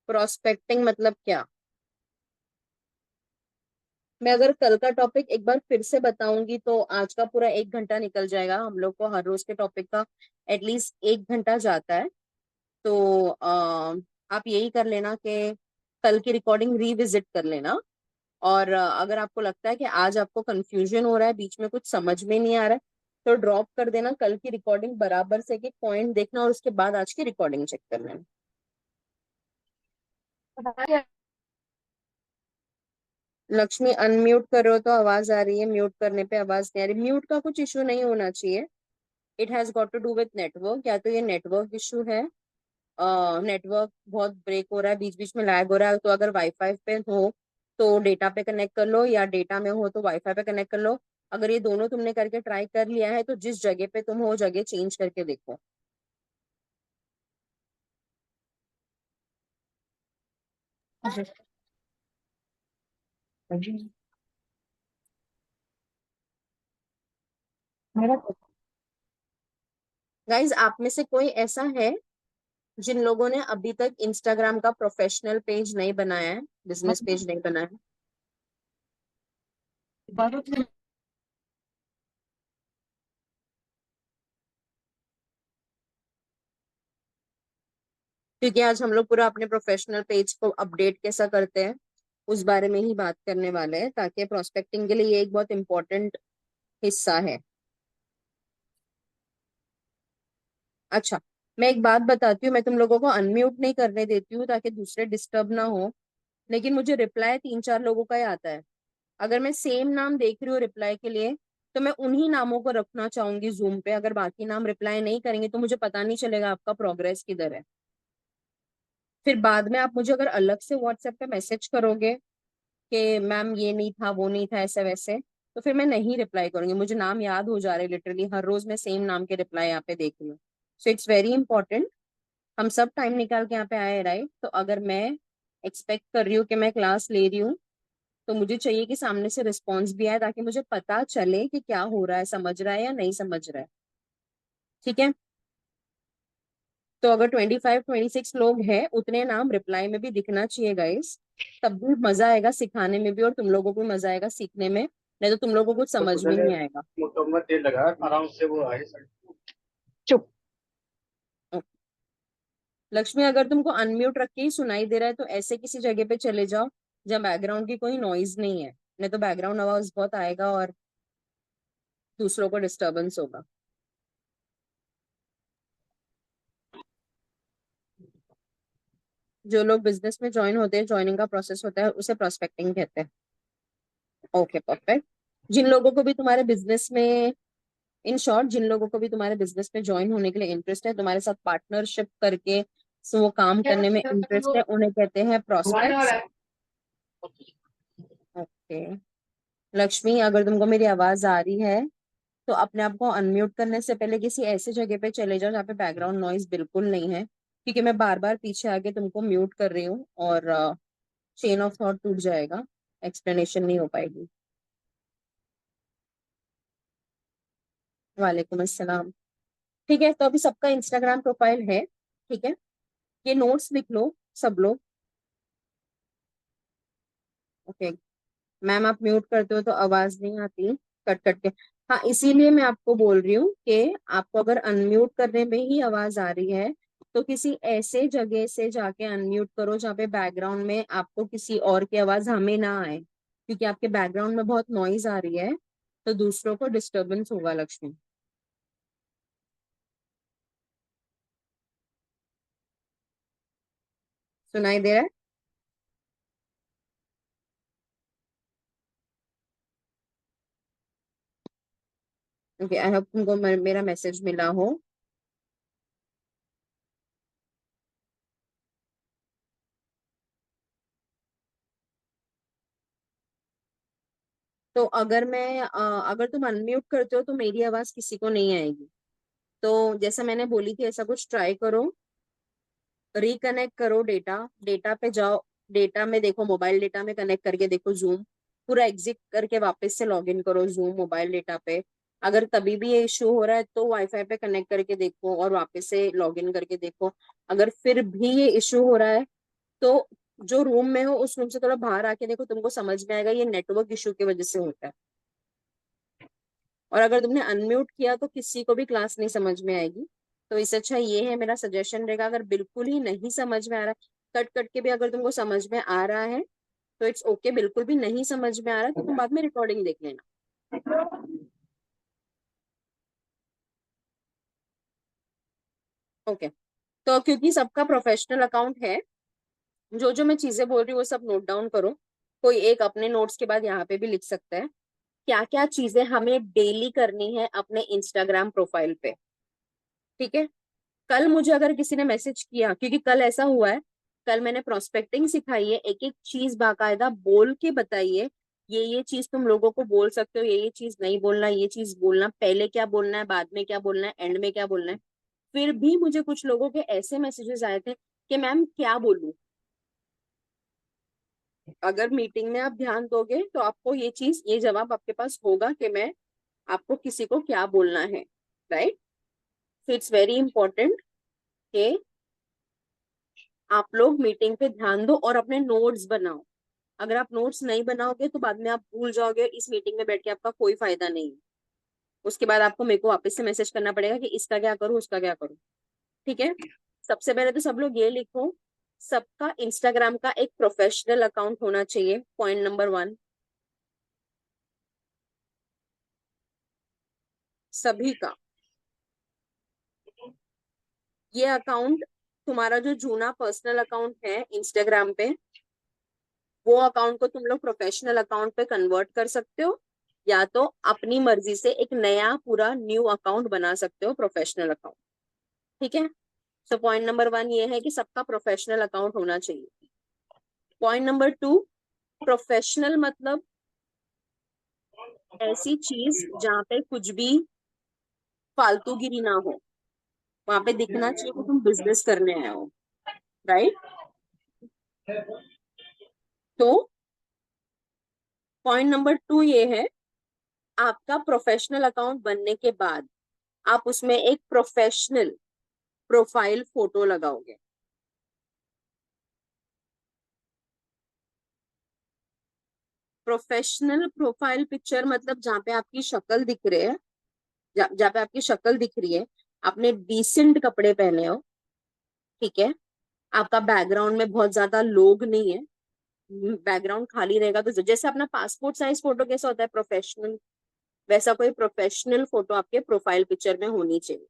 Prospecting मतलब क्या? मैं अगर कल का टॉपिक एक बार फिर से बताऊंगी तो आज का पूरा 1 घंटा निकल जाएगा। हम लोग को हर रोज के टॉपिक का एटलीस्ट 1 घंटा जाता है। तो आप यही कर लेना कि कल की रिकॉर्डिंग रिविजिट कर लेना। और अगर आपको लगता है कि आज आपको कंफ्यूजन हो रहा है, बीच में कुछ समझ में नहीं आ रहा है, तो ड्रॉप कर देना। कल की रिकॉर्डिंग बराबर से एक पॉइंट देखना और उसके बाद आज की रिकॉर्डिंग चेक कर लेना। लक्ष्मी अनम्यूट करो तो आवाज आ रही है, म्यूट करने पे आवाज नहीं आ रही। म्यूट का कुछ इशू नहीं होना चाहिए। It has got to do with network. या तो ये नेटवर्क इशू है, नेटवर्क बहुत ब्रेक हो रहा है, बीच बीच में लैग हो रहा है। तो अगर वाईफाई पे हो तो डेटा पे कनेक्ट कर लो, या डेटा में हो तो वाईफाई पे कनेक्ट कर लो। अगर ये दोनों तुमने करके ट्राई कर लिया है तो जिस जगह पे तुम हो जगह चेंज करके देखो। गाइज, आप में से कोई ऐसा है जिन लोगों ने अभी तक इंस्टाग्राम का प्रोफेशनल पेज नहीं बनाया है, बिजनेस पेज नहीं बनाया है? क्योंकि आज हम लोग पूरा अपने प्रोफेशनल पेज को अपडेट कैसा करते हैं उस बारे में ही बात करने वाले हैं, ताकि प्रोस्पेक्टिंग के लिए ये एक बहुत इंपॉर्टेंट हिस्सा है। अच्छा, मैं एक बात बताती हूँ। मैं तुम लोगों को अनम्यूट नहीं करने देती हूँ ताकि दूसरे डिस्टर्ब ना हो, लेकिन मुझे रिप्लाई 3-4 लोगों का ही आता है। अगर मैं सेम नाम देख रही हूँ रिप्लाई के लिए तो मैं उन्हीं नामों को रखना चाहूंगी जूम पे। अगर बाकी नाम रिप्लाई नहीं करेंगे तो मुझे पता नहीं चलेगा आपका प्रोग्रेस किधर है। फिर बाद में आप मुझे अगर अलग से व्हाट्सएप पे मैसेज करोगे कि मैम ये नहीं था, वो नहीं था, ऐसे वैसे, तो फिर मैं नहीं रिप्लाई करूंगी। मुझे नाम याद हो जा रहे, लिटरली हर रोज मैं सेम नाम के रिप्लाई यहाँ पे देख रही हूँ। सो इट्स वेरी इंपॉर्टेंट। हम सब टाइम निकाल के यहाँ पे आए, राइट? तो अगर मैं एक्सपेक्ट कर रही हूँ कि मैं क्लास ले रही हूँ तो मुझे चाहिए कि सामने से रिस्पॉन्स भी आए, ताकि मुझे पता चले कि क्या हो रहा है, समझ रहा है या नहीं समझ रहा है। ठीक है? तो अगर 25-26 लोग हैं, उतने नाम रिप्लाई में भी दिखना चाहिए गाइस। तब भी मजा आएगा सिखाने में भी, और तुम लोगों को भी मजा आएगा सीखने में। नहीं तो तुम लोगों को कुछ समझ में नहीं आएगा। मुकम्मल तेल लगा आराम से वो आए। चुप। लक्ष्मी, अगर तुमको अनम्यूट रख के ही सुनाई दे रहा है तो ऐसे किसी जगह पे चले जाओ जहाँ बैकग्राउंड की कोई नॉइज नहीं है। नहीं तो बैकग्राउंड आवाज बहुत आएगा और दूसरों को डिस्टरबेंस होगा। जो लोग बिजनेस में ज्वाइन होते हैं, ज्वाइनिंग का प्रोसेस होता है, उसे प्रोस्पेक्टिंग कहते हैं। Okay, perfect. जिन लोगों को भी तुम्हारे बिजनेस में, इन शॉर्ट जिन लोगों को भी तुम्हारे बिजनेस में ज्वाइन होने के लिए इंटरेस्ट है, तुम्हारे साथ पार्टनरशिप करके वो काम करने में इंटरेस्ट है, उन्हें कहते हैं घुमाने वाला प्रोस्पेक्ट्स। है। ओके। लक्ष्मी, अगर तुमको मेरी आवाज आ रही है तो अपने आप को अनम्यूट करने से पहले किसी ऐसे जगह पे चले जाओ जहाँ पे बैकग्राउंड नॉइज बिल्कुल नहीं है, क्योंकि मैं बार बार पीछे आके तुमको म्यूट कर रही हूँ और चेन ऑफ थॉट टूट जाएगा, एक्सप्लेनेशन नहीं हो पाएगी। वालेकुम अस्सलाम। ठीक है, तो अभी सबका इंस्टाग्राम प्रोफाइल है, ठीक है? ये नोट्स लिख लो सब लोग। ओके। मैम, आप म्यूट करते हो तो आवाज नहीं आती, कट कट के। हाँ, इसीलिए मैं आपको बोल रही हूँ कि आपको अगर अनम्यूट करने में ही आवाज आ रही है तो किसी ऐसे जगह से जाके अनम्यूट करो जहाँ पे बैकग्राउंड में आपको किसी और की आवाज हमें ना आए, क्योंकि आपके बैकग्राउंड में बहुत नॉइज आ रही है तो दूसरों को डिस्टरबेंस होगा। लक्ष्मी, सुनाई दे रहा है? ओके, आई होप तुमको मेरा मैसेज मिला हो। तो अगर अगर तुम अनम्यूट करते हो तो मेरी आवाज किसी को नहीं आएगी। तो जैसा मैंने बोली थी, ऐसा कुछ ट्राई करो। रिकनेक्ट करो डेटा, डेटा पे जाओ, डेटा में देखो, मोबाइल डेटा में कनेक्ट करके देखो जूम, पूरा एग्जिट करके वापस से लॉग इन करो जूम मोबाइल डेटा पे। अगर तभी भी ये इश्यू हो रहा है तो वाईफाई पे कनेक्ट करके देखो और वापस से लॉग इन करके देखो। अगर फिर भी ये इश्यू हो रहा है तो जो रूम में हो उस रूम से थोड़ा बाहर आके देखो, तुमको समझ में आएगा ये नेटवर्क इशू की वजह से होता है। और अगर तुमने अनम्यूट किया तो किसी को भी क्लास नहीं समझ में आएगी। तो इससे अच्छा ये है, मेरा सजेशन रहेगा, अगर बिल्कुल ही नहीं समझ में आ रहा, कट कट के भी अगर तुमको समझ में आ रहा है तो इट्स ओके। बिल्कुल भी नहीं समझ में आ रहा तो तुम बाद में रिकॉर्डिंग देख लेना। ओके। तो क्योंकि सबका प्रोफेशनल अकाउंट है, जो जो मैं चीजें बोल रही हूँ वो सब नोट डाउन करो। कोई एक अपने नोट्स के बाद यहाँ पे भी लिख सकता है क्या क्या चीजें हमें डेली करनी है अपने इंस्टाग्राम प्रोफाइल पे। ठीक है। कल मुझे अगर किसी ने मैसेज किया, क्योंकि कल ऐसा हुआ है, कल मैंने प्रोस्पेक्टिंग सिखाई है, एक एक चीज बाकायदा बोल के बताइए, ये चीज तुम लोगों को बोल सकते हो, ये चीज नहीं बोलना, ये चीज बोलना, पहले क्या बोलना है, बाद में क्या बोलना है, एंड में क्या बोलना है। फिर भी मुझे कुछ लोगों के ऐसे मैसेजेस आए थे कि मैम क्या बोलूं। अगर मीटिंग में आप ध्यान दोगे तो आपको ये चीज, ये जवाब आपके पास होगा कि मैं आपको किसी को क्या बोलना है। Right. So it's very important कि आप लोग मीटिंग पे ध्यान दो और अपने नोट्स बनाओ। अगर आप नोट्स नहीं बनाओगे तो बाद में आप भूल जाओगे, इस मीटिंग में बैठ के आपका कोई फायदा नहीं है। उसके बाद आपको मेरे को वापस से मैसेज करना पड़ेगा कि इसका क्या करूं, उसका क्या करूं। ठीक है। सबसे पहले तो सब लोग ये लिखो, सबका इंस्टाग्राम का एक प्रोफेशनल अकाउंट होना चाहिए, पॉइंट नंबर 1। सभी का। ये अकाउंट, तुम्हारा जो जूना पर्सनल अकाउंट है इंस्टाग्राम पे, वो अकाउंट को तुम लोग प्रोफेशनल अकाउंट पे कन्वर्ट कर सकते हो, या तो अपनी मर्जी से एक नया पूरा न्यू अकाउंट बना सकते हो, प्रोफेशनल अकाउंट। ठीक है। सो पॉइंट नंबर 1 ये है कि सबका प्रोफेशनल अकाउंट होना चाहिए। पॉइंट नंबर 2, प्रोफेशनल मतलब ऐसी चीज जहाँ पे कुछ भी फालतूगिरी ना हो, वहां पे दिखना चाहिए कि तुम बिजनेस करने आए हो। राइट। तो पॉइंट नंबर 2 ये है, आपका प्रोफेशनल अकाउंट बनने के बाद आप उसमें एक प्रोफेशनल प्रोफाइल फोटो लगाओगे। प्रोफेशनल प्रोफाइल पिक्चर मतलब जहाँ पे आपकी शक्ल दिख रही है, जहाँ पे आपकी शक्ल दिख रही है, आपने डिसेंट कपड़े पहने हो। ठीक है। आपका बैकग्राउंड में बहुत ज्यादा लोग नहीं है, बैकग्राउंड खाली रहेगा। तो जैसे अपना पासपोर्ट साइज फोटो कैसा होता है प्रोफेशनल, वैसा कोई प्रोफेशनल फोटो आपके प्रोफाइल पिक्चर में होनी चाहिए।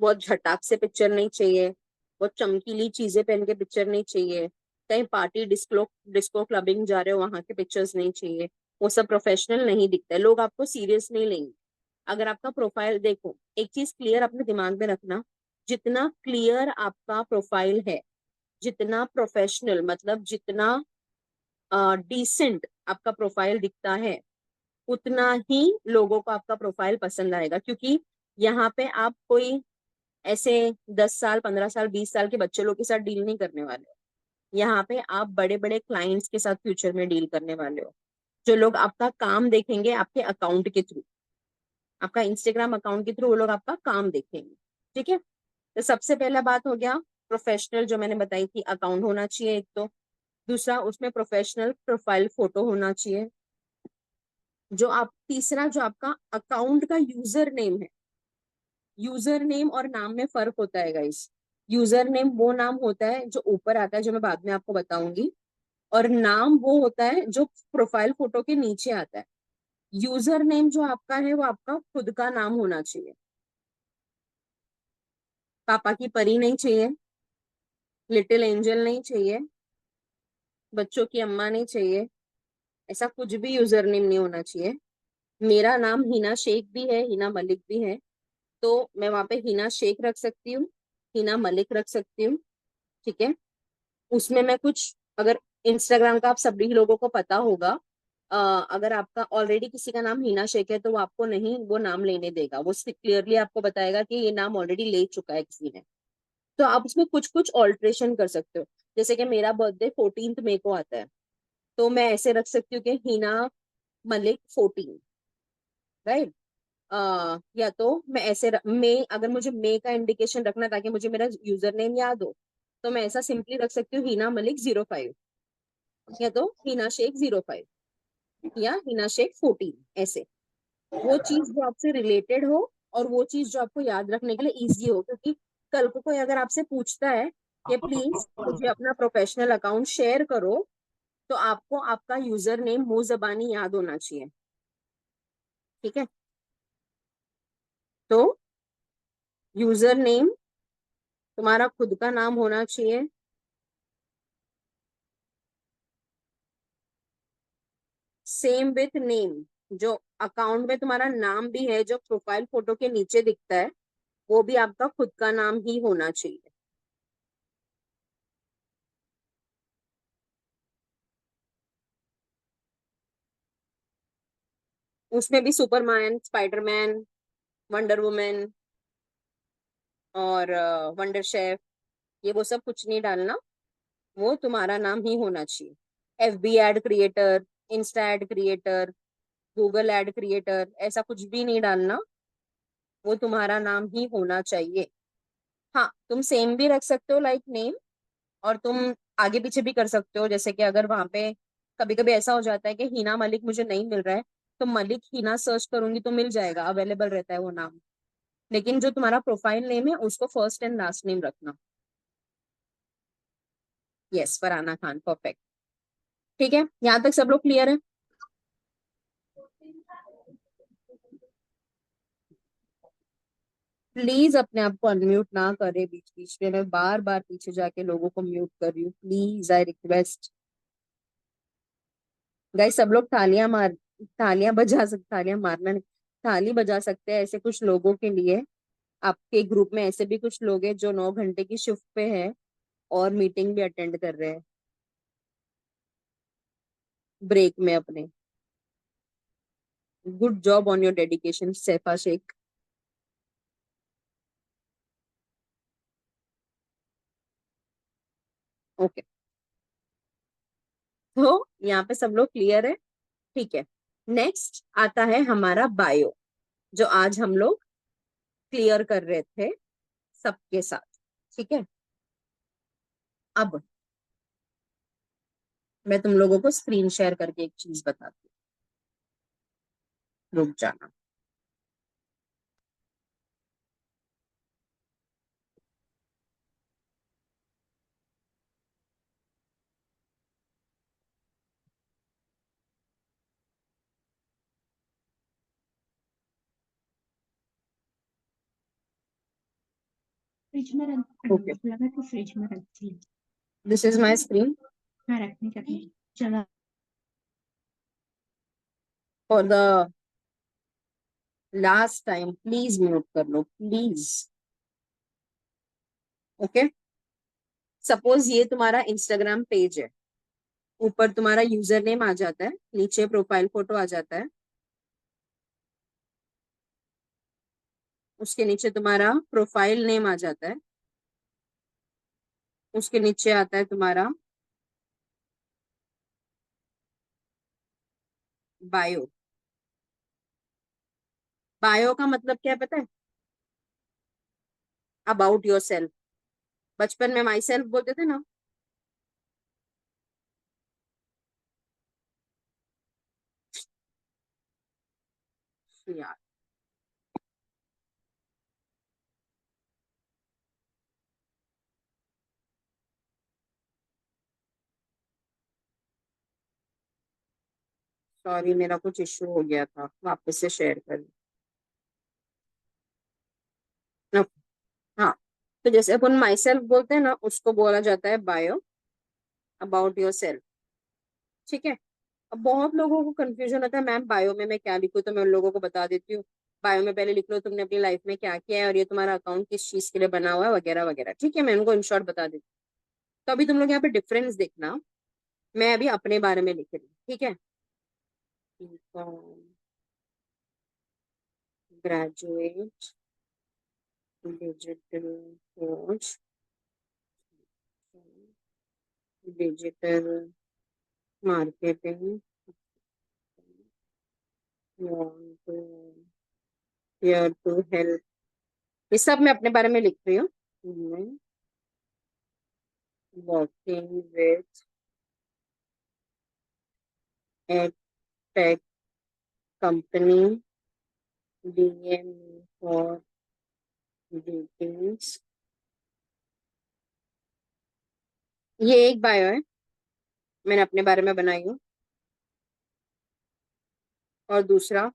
बहुत झटाक से पिक्चर नहीं चाहिए, बहुत चमकीली चीजें पहन के पिक्चर नहीं चाहिए, कहीं पार्टी डिस्को डिस्को क्लबिंग जा रहे हो वहां के पिक्चर्स नहीं चाहिए। वो सब प्रोफेशनल नहीं दिखता है, लोग आपको सीरियस नहीं लेंगे। अगर आपका प्रोफाइल देखो, एक चीज क्लियर अपने दिमाग में रखना, जितना क्लियर आपका प्रोफाइल है, जितना प्रोफेशनल मतलब जितना डिसेंट आपका प्रोफाइल दिखता है, उतना ही लोगों को आपका प्रोफाइल पसंद आएगा। क्योंकि यहाँ पे आप कोई ऐसे 10 साल 15 साल 20 साल के बच्चे लोग के साथ डील नहीं करने वाले हो। यहाँ पे आप बड़े बड़े क्लाइंट्स के साथ फ्यूचर में डील करने वाले हो, जो लोग आपका काम देखेंगे आपके अकाउंट के थ्रू, आपका इंस्टाग्राम अकाउंट के थ्रू वो लोग आपका काम देखेंगे। ठीक है। तो सबसे पहला बात हो गया प्रोफेशनल, जो मैंने बताई थी, अकाउंट होना चाहिए एक तो। दूसरा, उसमें प्रोफेशनल प्रोफाइल फोटो होना चाहिए। जो आप तीसरा, जो आपका अकाउंट का यूजर नेम है, यूजर नेम और नाम में फर्क होता है गाइस। यूजर नेम वो नाम होता है जो ऊपर आता है, जो मैं बाद में आपको बताऊंगी, और नाम वो होता है जो प्रोफाइल फोटो के नीचे आता है। यूजर नेम जो आपका है वो आपका खुद का नाम होना चाहिए। पापा की परी नहीं चाहिए, लिटिल एंजल नहीं चाहिए, बच्चों की अम्मा नहीं चाहिए, ऐसा कुछ भी यूजर नेम नहीं होना चाहिए। मेरा नाम हिना शेख भी है, हिना मलिक भी है, तो मैं वहां पे हिना शेख रख सकती हूँ, हिना मलिक रख सकती हूँ। ठीक है। उसमें मैं कुछ, अगर इंस्टाग्राम का आप सभी लोगों को पता होगा, अगर आपका ऑलरेडी किसी का नाम हिना शेख है तो वो आपको नहीं वो नाम लेने देगा, वो क्लियरली आपको बताएगा कि ये नाम ऑलरेडी ले चुका है किसी ने। तो आप उसमें कुछ कुछ ऑल्ट्रेशन कर सकते हो। जैसे कि मेरा बर्थडे 14 मई को आता है, तो मैं ऐसे रख सकती हूँ कि हिना मलिक 14। राइट। या तो मैं ऐसे मे, अगर मुझे मे का इंडिकेशन रखना ताकि मुझे मेरा यूजर नेम याद हो, तो मैं ऐसा सिंपली रख सकती हूँ हिना मलिक 05, या तो हिना शेख 05, या हिना शेख 14, ऐसे। वो चीज जो आपसे रिलेटेड हो, और वो चीज जो आपको याद रखने के लिए इजी हो, क्योंकि कल को कोई अगर आपसे पूछता है कि प्लीज मुझे अपना प्रोफेशनल अकाउंट शेयर करो, तो आपको आपका यूजर नेम मुंह जबानी याद होना चाहिए। ठीक है, तो यूजर नेम तुम्हारा खुद का नाम होना चाहिए, सेम विथ नेम। जो अकाउंट में तुम्हारा नाम भी है, जो प्रोफाइल फोटो के नीचे दिखता है, वो भी आपका खुद का नाम ही होना चाहिए। उसमें भी सुपरमैन, स्पाइडरमैन, वंडर वुमेन और वंडर शेफ, ये वो सब कुछ नहीं डालना, वो तुम्हारा नाम ही होना चाहिए। FB ad creator, insta ad creator, Google ad creator, ऐसा कुछ भी नहीं डालना, वो तुम्हारा नाम ही होना चाहिए। हाँ, तुम सेम भी रख सकते हो लाइक नेम, और तुम आगे पीछे भी कर सकते हो। जैसे कि अगर वहां पे कभी कभी ऐसा हो जाता है कि हिना मलिक मुझे नहीं मिल रहा है, तो मलिक हिना सर्च करूंगी तो मिल जाएगा, अवेलेबल रहता है वो नाम। लेकिन जो तुम्हारा प्रोफाइल नेम है उसको फर्स्ट एंड लास्ट नेम रखना। Yes, Farhana Khan, perfect. ठीक है, यहाँ तक सब लोग क्लियर है? प्लीज अपने आप को अनम्यूट ना करे बीच बीच में, मैं बार बार पीछे जाके लोगों को म्यूट कर रही हूँ, प्लीज आई रिक्वेस्ट। गाइस सब लोग तालियां बजा सकते, तालियां मारना नहीं, ताली बजा सकते हैं ऐसे कुछ लोगों के लिए। आपके ग्रुप में ऐसे भी कुछ लोग हैं जो 9 घंटे की शिफ्ट पे है और मीटिंग भी अटेंड कर रहे हैं ब्रेक में अपने। Good job on your dedication Saifa Shaikh. Okay, तो यहाँ पे सब लोग क्लियर है? ठीक है, नेक्स्ट आता है हमारा बायो, जो आज हम लोग क्लियर कर रहे थे सबके साथ। ठीक है, अब मैं तुम लोगों को स्क्रीन शेयर करके एक चीज बताती हूँ, रुक जाना। फ्रिज में रख ओके, लगा तो फ्रिज में रख दी। दिस इज माई स्क्रीन हाँ, रखने का नहीं चला। For the last time, please mute कर लो प्लीज। ओके, सपोज ये तुम्हारा इंस्टाग्राम पेज है, ऊपर तुम्हारा यूजर नेम आ जाता है, नीचे प्रोफाइल फोटो आ जाता है, उसके नीचे तुम्हारा प्रोफाइल नेम आ जाता है, उसके नीचे आता है तुम्हारा बायो। बायो का मतलब क्या है पता है? About your self. बचपन में माई सेल्फ बोलते थे ना, यार सॉरी, मेरा कुछ इश्यू हो गया था, वापस से शेयर कर। हाँ, तो जैसे अपन माई सेल्फ बोलते हैं ना, उसको बोला जाता है बायो, अबाउट योर सेल्फ। ठीक है, अब बहुत लोगों को कंफ्यूजन होता है, मैम बायो में मैं क्या लिखूं, तो मैं उन लोगों को बता देती हूँ, बायो में पहले लिख लो तुमने अपनी लाइफ में क्या किया है, और ये तुम्हारा अकाउंट किस चीज के लिए बना हुआ है, वगैरह वगैरह। ठीक है, मैं उनको इन शॉर्ट बता देती हूँ। तो अभी तुम लोग यहाँ पे डिफरेंस देखना, मैं अभी अपने बारे में लिख रही हूँ। ठीक है, graduate, digital coach, digital marketing, here to help. ये सब मैं अपने बारे में लिख रही हूँ। Working with a tech company, DM for details. ये एक बायो है, मैंने अपने बारे में बनाई हूँ। और दूसरा,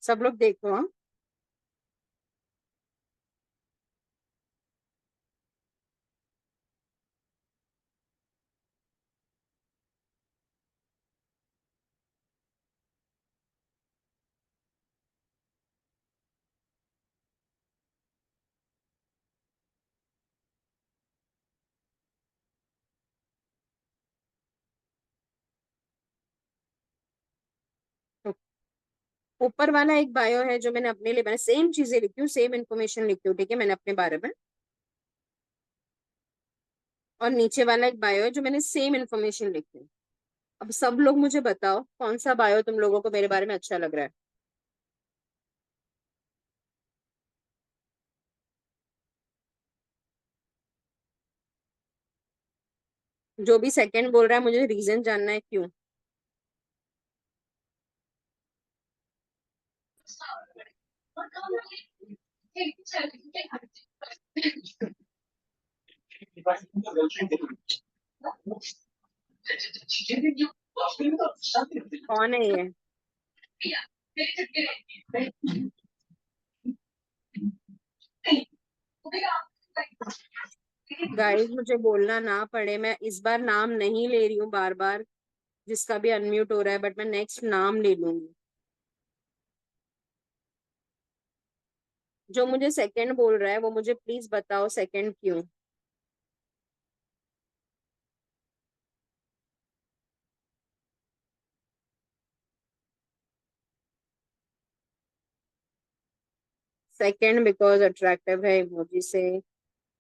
सब लोग देखो। हाँ, तो ऊपर वाला एक बायो है जो मैंने अपने लिए बनाया, सेम चीजें लिखी हूँ, सेम इन्फॉर्मेशन लिखी हूँ, ठीक है, मैंने अपने बारे में। और नीचे वाला एक बायो है जो मैंने सेम इन्फॉर्मेशन लिखी है। अब सब लोग मुझे बताओ कौन सा बायो तुम लोगों को मेरे बारे में अच्छा लग रहा है। जो भी सेकंड बोल रहा है मुझे रीजन जानना है क्यों। कौन है ये? गाइस मुझे बोलना ना पड़े, मैं इस बार नाम नहीं ले रही हूँ बार बार, जिसका भी अनम्यूट हो रहा है, बट मैं नेक्स्ट नाम ले लूंगी। जो मुझे सेकंड बोल रहा है वो मुझे प्लीज बताओ सेकंड क्यों। सेकंड बिकॉज अट्रैक्टिव है इमोजी से।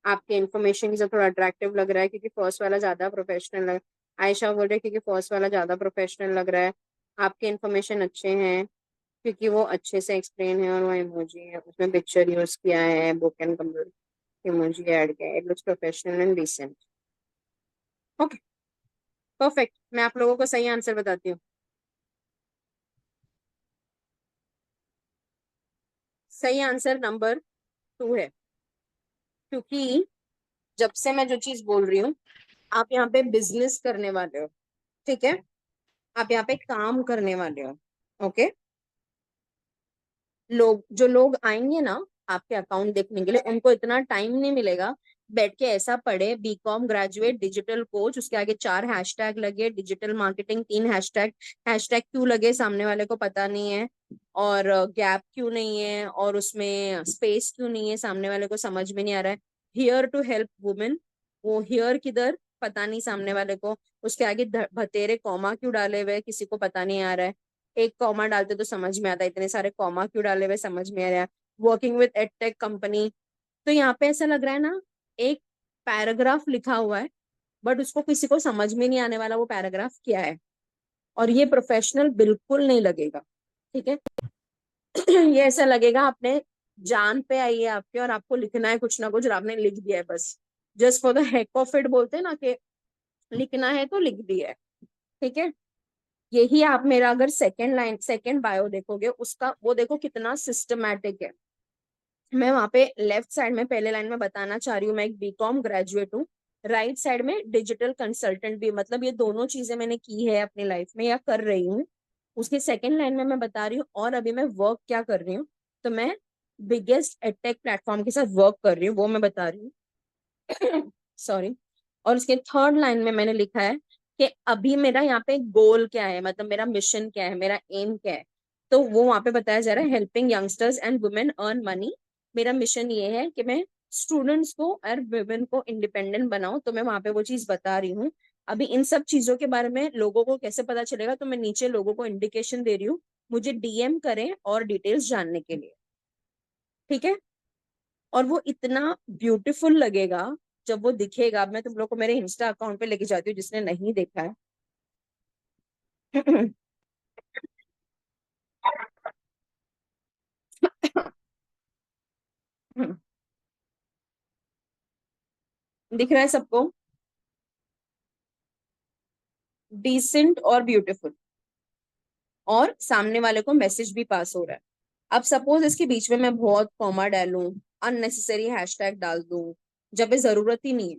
आपके इन्फॉर्मेशन से थोड़ा अट्रैक्टिव लग रहा है क्योंकि फर्स्ट वाला ज्यादा प्रोफेशनल लग। आयशा बोल रही है क्योंकि फर्स्ट वाला ज्यादा प्रोफेशनल लग रहा है। आपके इन्फॉर्मेशन अच्छे हैं क्योंकि वो अच्छे से एक्सप्लेन है, और वो इमोजी है उसमें पिक्चर यूज किया है, बुक एंड इमोजी ऐड किया है, it looks professional and decent. Okay, perfect. मैं आप लोगों को सही आंसर बताती हूँ। सही आंसर नंबर 2 है, क्योंकि जब से मैं जो चीज बोल रही हूँ, आप यहाँ पे बिजनेस करने वाले हो, ठीक है, आप यहाँ पे काम करने वाले हो। ओके, जो लोग आएंगे ना आपके अकाउंट देखने के लिए, उनको इतना टाइम नहीं मिलेगा बैठ के ऐसा पढ़े बीकॉम ग्रेजुएट डिजिटल कोच, उसके आगे 4 हैशटैग लगे, डिजिटल मार्केटिंग 3 हैशटैग। हैशटैग क्यों लगे सामने वाले को पता नहीं है, और गैप क्यों नहीं है, और उसमें स्पेस क्यों नहीं है, सामने वाले को समझ में नहीं आ रहा है। हियर टू हेल्प वुमेन, वो हियर किधर पता नहीं सामने वाले को। उसके आगे भतेरे कॉमा क्यों डाले हुए किसी को पता नहीं आ रहा है। एक कॉमा डालते तो समझ में आता है, इतने सारे कॉमा क्यों डाले हुए समझ में आ रहा है। वर्किंग विद एडटेक कंपनी, तो यहाँ पे ऐसा लग रहा है ना, एक पैराग्राफ लिखा हुआ है, बट उसको किसी को समझ में नहीं आने वाला वो पैराग्राफ क्या है। और ये प्रोफेशनल बिल्कुल नहीं लगेगा, ठीक है। ये ऐसा लगेगा आपने जान पे आई है आपके, और आपको लिखना है कुछ ना कुछ, और आपने लिख दिया है बस, just for the heck of it, बोलते हैं ना कि लिखना है तो लिख दिया है, ठीक है। यही आप मेरा अगर सेकंड लाइन सेकंड बायो देखोगे, उसका वो देखो कितना सिस्टमैटिक है। मैं वहां पे लेफ्ट साइड में पहले लाइन में बताना चाह रही हूँ मैं एक बीकॉम ग्रेजुएट हूँ, राइट साइड में डिजिटल कंसल्टेंट भी, मतलब ये दोनों चीजें मैंने की है अपनी लाइफ में या कर रही हूँ। उसके सेकंड लाइन में मैं बता रही हूँ और अभी मैं वर्क क्या कर रही हूँ। तो मैं बिगेस्ट एडटेक प्लेटफॉर्म के साथ वर्क कर रही हूँ, वो मैं बता रही हूँ। सॉरी। और उसके थर्ड लाइन में मैंने लिखा है कि अभी मेरा यहाँ पे गोल क्या है, मतलब मेरा मिशन क्या है, मेरा एम क्या है। तो वो वहां पे बताया जा रहा है helping youngsters and women earn money. मेरा मिशन ये है कि मैं स्टूडेंट्स को और वुमेन को इंडिपेंडेंट बनाऊं, तो मैं वहां पे वो चीज बता रही हूँ। अभी इन सब चीजों के बारे में लोगों को कैसे पता चलेगा, तो मैं नीचे लोगों को इंडिकेशन दे रही हूँ, मुझे डीएम करें और डिटेल्स जानने के लिए। ठीक है। और वो इतना ब्यूटीफुल लगेगा जब वो दिखेगा। अब मैं तुम लोग को मेरे इंस्टा अकाउंट पे लेके जाती हूँ जिसने नहीं देखा है। दिख रहा है सबको? डिसेंट और ब्यूटीफुल, और सामने वाले को मैसेज भी पास हो रहा है। अब सपोज इसके बीच में मैं बहुत कॉमा डालूं, अननेसेसरी हैशटैग डाल दूं जब पे जरूरत ही नहीं है,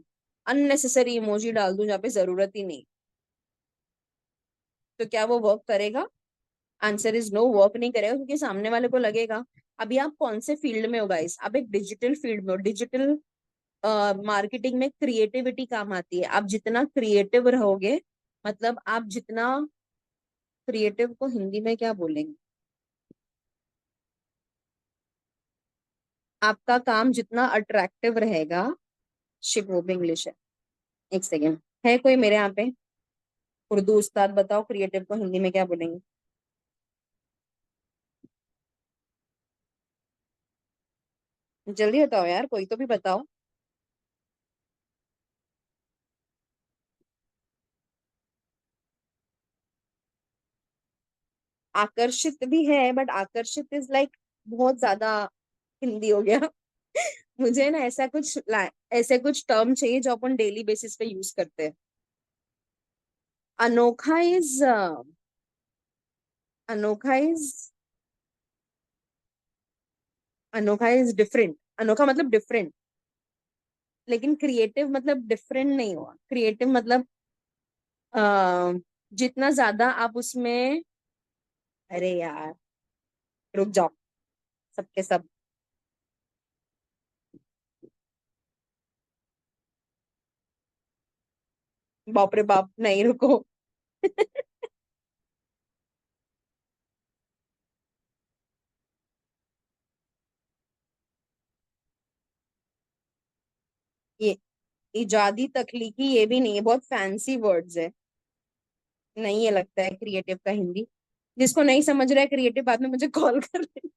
अननेसेसरी इमोजी डाल दूं जहाँ पे जरूरत ही नहीं, तो क्या वो वर्क करेगा? आंसर इज नो, वर्क नहीं करेगा, क्योंकि सामने वाले को लगेगा। अभी आप कौन से फील्ड में हो गाइस? आप एक डिजिटल फील्ड में हो। डिजिटल मार्केटिंग में क्रिएटिविटी काम आती है। आप जितना क्रिएटिव रहोगे, मतलब आप जितना क्रिएटिव को हिंदी में क्या बोलेंगे, आपका काम जितना अट्रैक्टिव रहेगा। शिट, वो भी इंग्लिश है। एक सेकेंड, है कोई मेरे यहाँ पे उर्दू उस्ताद? बताओ क्रिएटिव को हिंदी में क्या बोलेंगे। जल्दी बताओ यार, कोई तो भी बताओ। आकर्षित भी है, बट आकर्षित इज लाइक बहुत ज्यादा हिंदी हो गया। मुझे ना ऐसे कुछ टर्म चाहिए जो अपन डेली बेसिस पे यूज करते हैं। अनोखा इज अनोखा इज अनोखा इज डिफरेंट। अनोखा मतलब डिफरेंट, लेकिन क्रिएटिव मतलब डिफरेंट नहीं हुआ। क्रिएटिव मतलब आ, जितना ज्यादा आप उसमें, अरे यार रुक जाओ, सबके सब। बाप रे बाप, नहीं रुको। ये इजादी तख्लीकी ये भी नहीं है, बहुत फैंसी वर्ड्स है। नहीं, ये लगता है क्रिएटिव का हिंदी। जिसको नहीं समझ रहा है क्रिएटिव, बाद में मुझे कॉल कर लेना।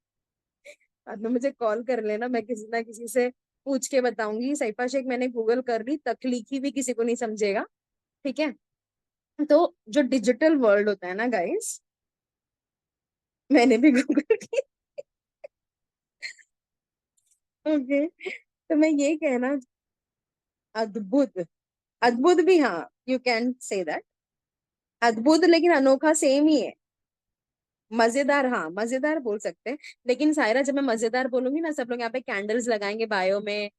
बाद में मुझे कॉल कर लेना, मैं किसी ना किसी से पूछ के बताऊंगी। सैफा शेख मैंने गूगल कर ली, तख्लीकी भी किसी को नहीं समझेगा। ठीक है। तो जो डिजिटल वर्ल्ड होता है ना गाइस, मैंने भी गूगल की। ओके। तो मैं ये कहना, अद्भुत, अद्भुत भी, हाँ यू कैन से दैट। अद्भुत लेकिन अनोखा सेम ही है। मजेदार, हाँ मजेदार बोल सकते हैं। लेकिन सायरा, जब मैं मजेदार बोलूंगी ना, सब लोग यहाँ पे कैंडल्स लगाएंगे बायो में,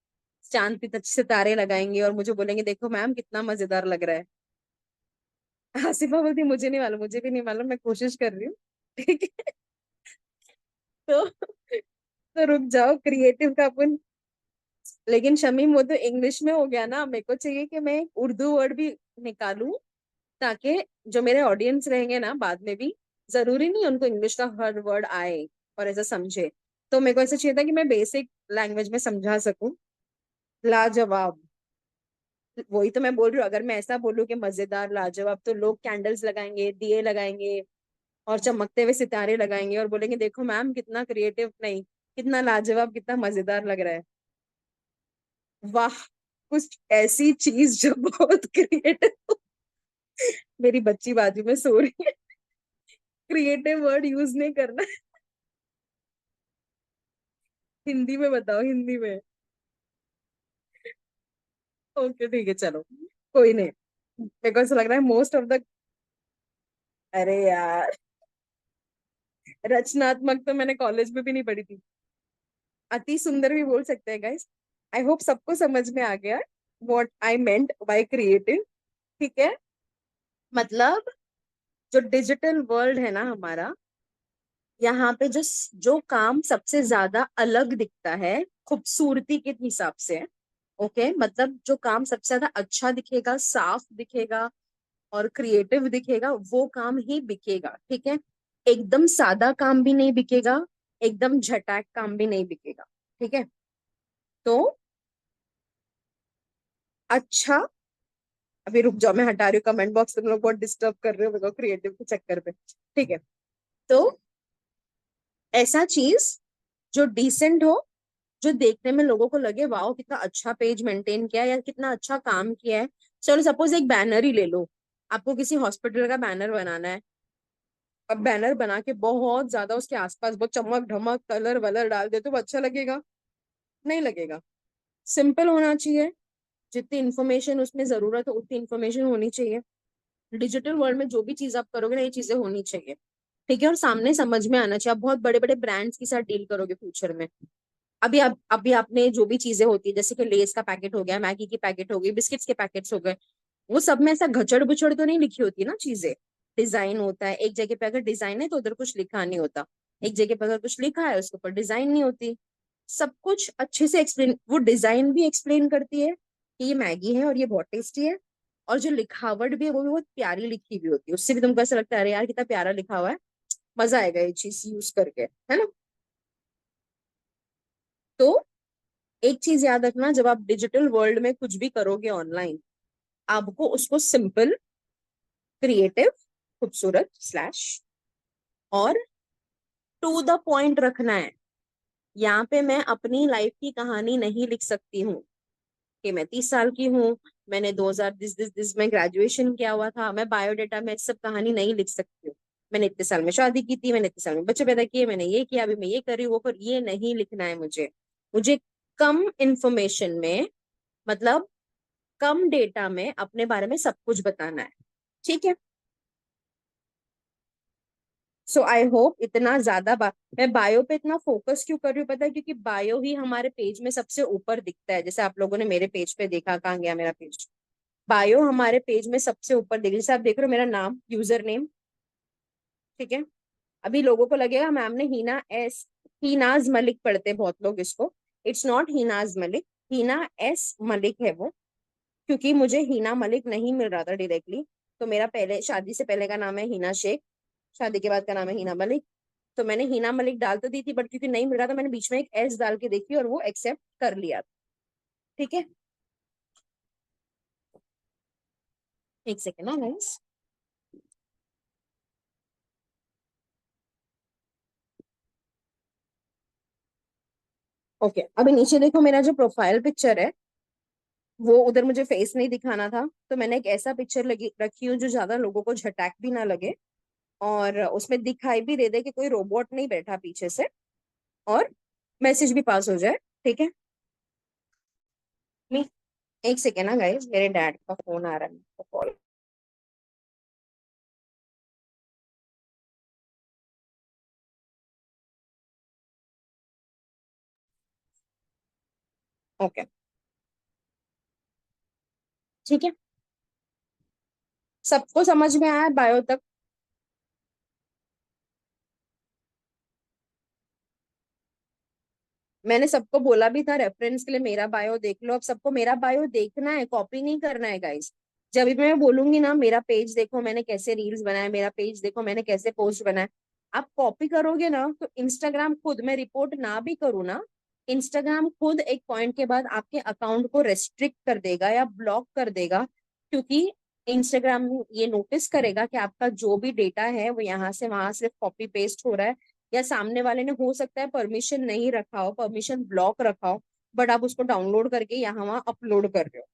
चांद पे सितारे लगाएंगे और मुझे बोलेंगे देखो मैम कितना मजेदार लग रहा है। आसिफा बोलती मुझे नहीं मालूम, मुझे भी नहीं मालूम, मैं कोशिश कर रही हूँ। ठीक है। तो रुक जाओ, क्रिएटिव का अपन। लेकिन शमीम वो तो इंग्लिश में हो गया ना, मेरे को चाहिए कि मैं एक उर्दू वर्ड भी निकालूं, ताकि जो मेरे ऑडियंस रहेंगे ना बाद में भी, जरूरी नहीं उनको इंग्लिश का हर वर्ड आए और ऐसा समझे। तो मेरे को ऐसा चाहिए था कि मैं बेसिक लैंग्वेज में समझा सकूं। लाजवाब, वही तो मैं बोल रही हूँ। अगर मैं ऐसा बोलूँ कि मजेदार लाजवाब, तो लोग कैंडल्स लगाएंगे, दिए लगाएंगे और चमकते हुए सितारे लगाएंगे और बोलेंगे देखो मैम कितना क्रिएटिव, नहीं कितना लाजवाब, कितना मजेदार लग रहा है। वाह, कुछ ऐसी चीज जो बहुत क्रिएटिव। मेरी बच्ची बाजू में सो रही है। क्रिएटिव वर्ड यूज नहीं करना। हिंदी में बताओ, हिंदी में। ओके ठीक है, चलो कोई नहीं। मेरे को ऐसा लग रहा है मोस्ट ऑफ द, अरे यार, रचनात्मक तो मैंने कॉलेज में भी नहीं पढ़ी थी। अति सुंदर भी बोल सकते हैं गाइस। आई होप सबको समझ में आ गया what I meant by creative. ठीक है, मतलब जो डिजिटल वर्ल्ड है ना हमारा, यहाँ पे जो जो काम सबसे ज्यादा अलग दिखता है खूबसूरती के हिसाब से, ओके, मतलब जो काम सबसे ज्यादा अच्छा दिखेगा, साफ दिखेगा और क्रिएटिव दिखेगा, वो काम ही बिकेगा। ठीक है, एकदम सादा काम भी नहीं बिकेगा, एकदम झटाक काम भी नहीं बिकेगा। ठीक है, तो अच्छा, अभी रुक जाओ, मैं हटा रही हूँ कमेंट बॉक्स, तुम लोग बहुत डिस्टर्ब कर रहे हो मेरे को क्रिएटिव के चक्कर पे। ठीक है, तो ऐसा चीज जो डिसेंट हो, जो देखने में लोगों को लगे वाओ कितना अच्छा पेज मेंटेन किया है या कितना अच्छा काम किया है। चलो सपोज एक बैनर ही ले लो, आपको किसी हॉस्पिटल का बैनर बनाना है। अब बैनर बना के बहुत ज्यादा उसके आसपास बहुत चमक धमक कलर वलर डाल दे तो वो अच्छा लगेगा? नहीं लगेगा। सिंपल होना चाहिए, जितनी इंफॉर्मेशन उसमें जरूरत हो उतनी इंफॉर्मेशन होनी चाहिए। डिजिटल वर्ल्ड में जो भी चीज आप करोगे ना, ये चीजें होनी चाहिए। ठीक है, और सामने समझ में आना चाहिए। आप बहुत बड़े बड़े ब्रांड्स के साथ डील करोगे फ्यूचर में। अभी आपने जो भी चीजें होती है, जैसे कि लेस का पैकेट हो गया, मैगी की पैकेट हो गई, बिस्किट्स के पैकेट्स हो गए, वो सब में ऐसा घचड़ बुचड़ तो नहीं लिखी होती ना चीजें। डिजाइन होता है, एक जगह पे अगर डिजाइन है तो उधर कुछ लिखा नहीं होता, एक जगह पे अगर कुछ लिखा है उसके ऊपर डिजाइन नहीं होती। सब कुछ अच्छे से एक्सप्लेन, वो डिजाइन भी एक्सप्लेन करती है कि ये मैगी है और ये बहुत टेस्टी है। और जो लिखावट भी है वो भी बहुत प्यारी लिखी हुई होती है, उससे भी तुमको ऐसा लगता है अरे यार कितना प्यारा लिखा हुआ है, मजा आएगा ये चीज यूज करके, है ना। तो एक चीज याद रखना, जब आप डिजिटल वर्ल्ड में कुछ भी करोगे ऑनलाइन, आपको उसको सिंपल, क्रिएटिव, खूबसूरत स्लैश और टू द पॉइंट रखना है। यहाँ पे मैं अपनी लाइफ की कहानी नहीं लिख सकती हूँ कि मैं 30 साल की हूँ, मैंने 2000 दिस में ग्रेजुएशन किया हुआ था, मैं बायोडेटा में सब कहानी नहीं लिख सकती हूँ। मैंने इतने साल में शादी की थी, मैंने इतने साल में बच्चे पैदा किए, मैंने ये किया, अभी मैं ये कर रही हूँ वो कर, ये नहीं लिखना है मुझे। मुझे कम इंफॉर्मेशन में, मतलब कम डेटा में अपने बारे में सब कुछ बताना है। ठीक है, सो आई होप इतना ज्यादा मैं बायो पे इतना फोकस क्यों कर रही हूँ पता है, क्योंकि बायो ही हमारे पेज में सबसे ऊपर दिखता है। जैसे आप लोगों ने मेरे पेज पे देखा, कहाँ गया मेरा पेज, बायो हमारे पेज में सबसे ऊपर दिख, जैसे आप देख रहे हो मेरा नाम, यूजर नेम। ठीक है, अभी लोगों को लगेगा मैम ने हिनाज मलिक पढ़ते हैं बहुत लोग इसको। It's not Hina's Malik, Hina S Malik है वो, क्योंकि मुझे हिना मलिक नहीं मिल रहा था डायरेक्टली। तो मेरा पहले शादी से पहले का नाम है हिना शेख, शादी के बाद का नाम है हिना मलिक। तो मैंने हिना मलिक डाल तो दी थी, बट क्योंकि नहीं मिल रहा था मैंने बीच में एक एस डाल के देखी और वो एक्सेप्ट कर लिया। ठीक है, एक सेकेंड ना गाइस। ओके, अभी नीचे देखो मेरा जो प्रोफाइल पिक्चर है, वो उधर मुझे फेस नहीं दिखाना था, तो मैंने एक ऐसा पिक्चर लगी रखी हूँ जो ज्यादा लोगों को झटक भी ना लगे और उसमें दिखाई भी दे दे कि कोई रोबोट नहीं बैठा पीछे से, और मैसेज भी पास हो जाए। ठीक है, एक सेकेंड ना गाइस, मेरे डैड का फोन आ रहा है, कॉल। ओके, ठीक है, सबको समझ में आया बायो तक? मैंने सबको बोला भी था रेफरेंस के लिए मेरा बायो देख लो। अब सबको मेरा बायो देखना है, कॉपी नहीं करना है गाइस। जब भी मैं बोलूंगी ना मेरा पेज देखो मैंने कैसे रील्स बनाए, मेरा पेज देखो मैंने कैसे पोस्ट बनाए, आप कॉपी करोगे ना तो इंस्टाग्राम खुद, मैं रिपोर्ट ना भी करूँ ना, इंस्टाग्राम खुद एक पॉइंट के बाद आपके अकाउंट को रेस्ट्रिक्ट कर देगा या ब्लॉक कर देगा। क्योंकि इंस्टाग्राम ये नोटिस करेगा कि आपका जो भी डेटा है वो यहाँ से वहां सिर्फ कॉपी पेस्ट हो रहा है, या सामने वाले ने हो सकता है परमिशन नहीं रखा हो, परमिशन ब्लॉक रखा हो, बट आप उसको डाउनलोड करके यहाँ वहां अपलोड कर रहे हो।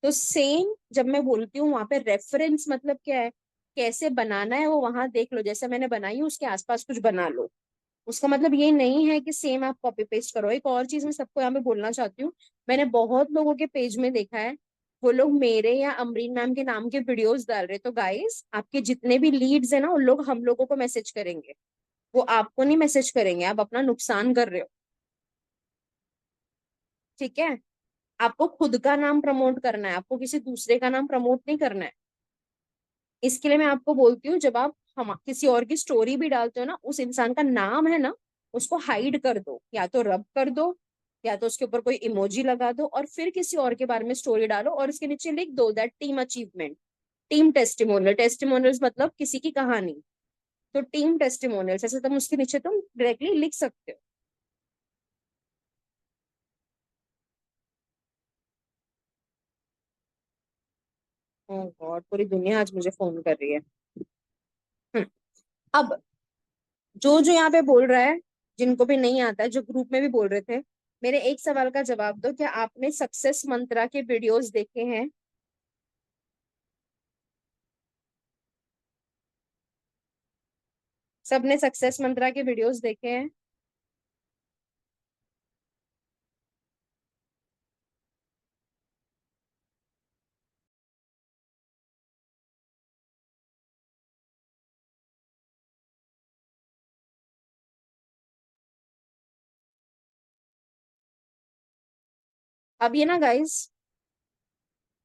तो सेम जब मैं बोलती हूँ वहां पे रेफरेंस मतलब क्या है, कैसे बनाना है वो वहां देख लो, जैसे मैंने बनाई है उसके आसपास कुछ बना लो। उसका मतलब ये नहीं है कि सेम आप कॉपी पेस्ट करो। एक और चीज मैं सबको यहाँ पे बोलना चाहती हूँ, मैंने बहुत लोगों के पेज में देखा है, वो लोग मेरे या अमरीन मैम के नाम के वीडियोस डाल रहे। तो गाइस आपके जितने भी लीड्स है ना, उन लोग हम लोगों को मैसेज करेंगे, वो आपको नहीं मैसेज करेंगे, आप अपना नुकसान कर रहे हो। ठीक है, आपको खुद का नाम प्रमोट करना है, आपको किसी दूसरे का नाम प्रमोट नहीं करना है। इसके लिए मैं आपको बोलती हूँ, जब आप हम किसी और की स्टोरी भी डालते हो ना, उस इंसान का नाम है ना, उसको हाइड कर दो, या तो रब कर दो, या तो उसके ऊपर कोई इमोजी लगा दो, और फिर किसी और के बारे में स्टोरी डालो और इसके नीचे लिख दो that team achievement, team testimonial. Testimonials मतलब किसी की कहानी, तो टीम टेस्टिमोनियल्स ऐसे तुम उसके नीचे तुम डायरेक्टली लिख सकते हो। ओह गॉड, पूरी दुनिया आज मुझे फोन कर रही है। हम्म, अब जो जो यहाँ पे बोल रहा है, जिनको भी नहीं आता है, जो ग्रुप में भी बोल रहे थे, मेरे एक सवाल का जवाब दो, क्या आपने सक्सेस मंत्रा के वीडियोस देखे हैं? सबने सक्सेस मंत्रा के वीडियोस देखे हैं? अब ये ना गाइस,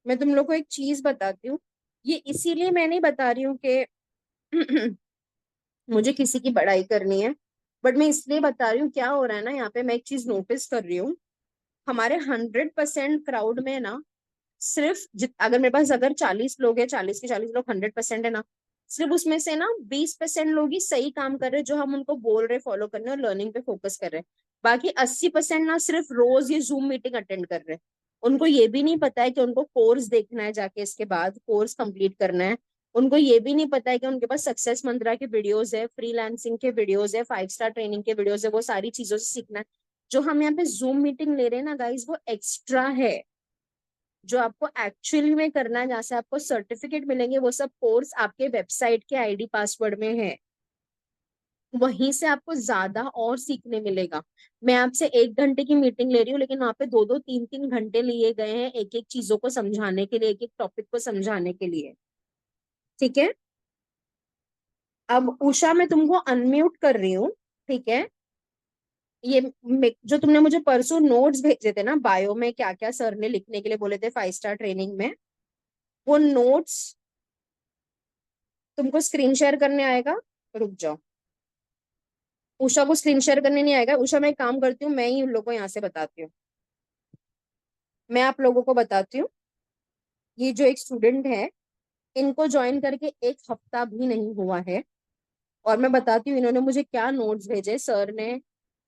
मैं तुम लोग को एक चीज बताती हूँ, ये इसीलिए मैं नहीं बता रही हूँ कि मुझे किसी की बड़ाई करनी है, बट मैं इसलिए बता रही हूँ, क्या हो रहा है ना यहाँ पे, मैं एक चीज नोटिस कर रही हूँ, हमारे 100% क्राउड में ना, सिर्फ अगर मेरे पास अगर 40 लोग हैं, 40 के 40 लोग 100% है ना, सिर्फ उसमें से ना 20% लोग ही सही काम कर रहे हैं, जो हम उनको बोल रहे फॉलो करने और लर्निंग पे फोकस कर रहे हैं। बाकी 80% ना सिर्फ रोज ये जूम मीटिंग अटेंड कर रहे हैं। उनको ये भी नहीं पता है कि उनको कोर्स देखना है, जाके इसके बाद कोर्स कंप्लीट करना है। उनको ये भी नहीं पता है कि उनके पास सक्सेस मंत्रा के वीडियोस है, फ्रीलांसिंग के वीडियोस है, 5 स्टार ट्रेनिंग के वीडियोस है, वो सारी चीजों से सीखना है। जो हम यहाँ पे जूम मीटिंग ले रहे हैं ना गाइज, वो एक्स्ट्रा है। जो आपको एक्चुअली में करना है, जहाँ से आपको सर्टिफिकेट मिलेंगे, वो सब कोर्स आपके वेबसाइट के आईडी पासवर्ड में है। वहीं से आपको ज्यादा और सीखने मिलेगा। मैं आपसे 1 घंटे की मीटिंग ले रही हूँ, लेकिन वहां पे 2-2 3-3 घंटे लिए गए हैं एक एक चीजों को समझाने के लिए, एक एक टॉपिक को समझाने के लिए। ठीक है, अब उषा मैं तुमको अनम्यूट कर रही हूँ। ठीक है, ये जो तुमने मुझे परसों नोट्स भेजे थे ना, बायो में क्या क्या सर ने लिखने के लिए बोले थे 5 स्टार ट्रेनिंग में, वो नोट्स तुमको स्क्रीन शेयर करने आएगा। रुक जाओ, उषा को स्क्रीन शेयर करने नहीं आएगा। उषा, मैं एक काम करती हूँ, मैं ही उन लोगों को यहाँ से बताती हूँ, मैं आप लोगों को बताती हूँ। ये जो एक स्टूडेंट है, इनको ज्वाइन करके 1 हफ्ता भी नहीं हुआ है, और मैं बताती हूँ इन्होंने मुझे क्या नोट्स भेजे सर ने,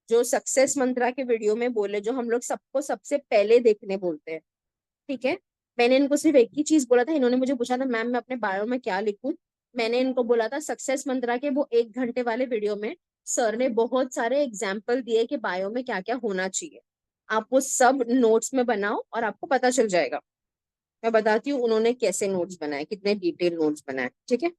जो सक्सेस मंत्रा के वीडियो में बोले, जो हम लोग सबको सबसे पहले देखने बोलते हैं। ठीक है, मैंने इनको सिर्फ एक ही चीज बोला था, इन्होंने मुझे पूछा था मैम मैं अपने बायो में क्या लिखूं। मैंने इनको बोला था सक्सेस मंत्रा के वो 1 घंटे वाले वीडियो में सर ने बहुत सारे एग्जाम्पल दिए कि बायो में क्या क्या होना चाहिए। आप वो सब नोट्स में बनाओ और आपको पता चल जाएगा। मैं बताती हूँ उन्होंने कैसे नोट्स बनाए, कितने डिटेल नोट्स बनाए। ठीक है,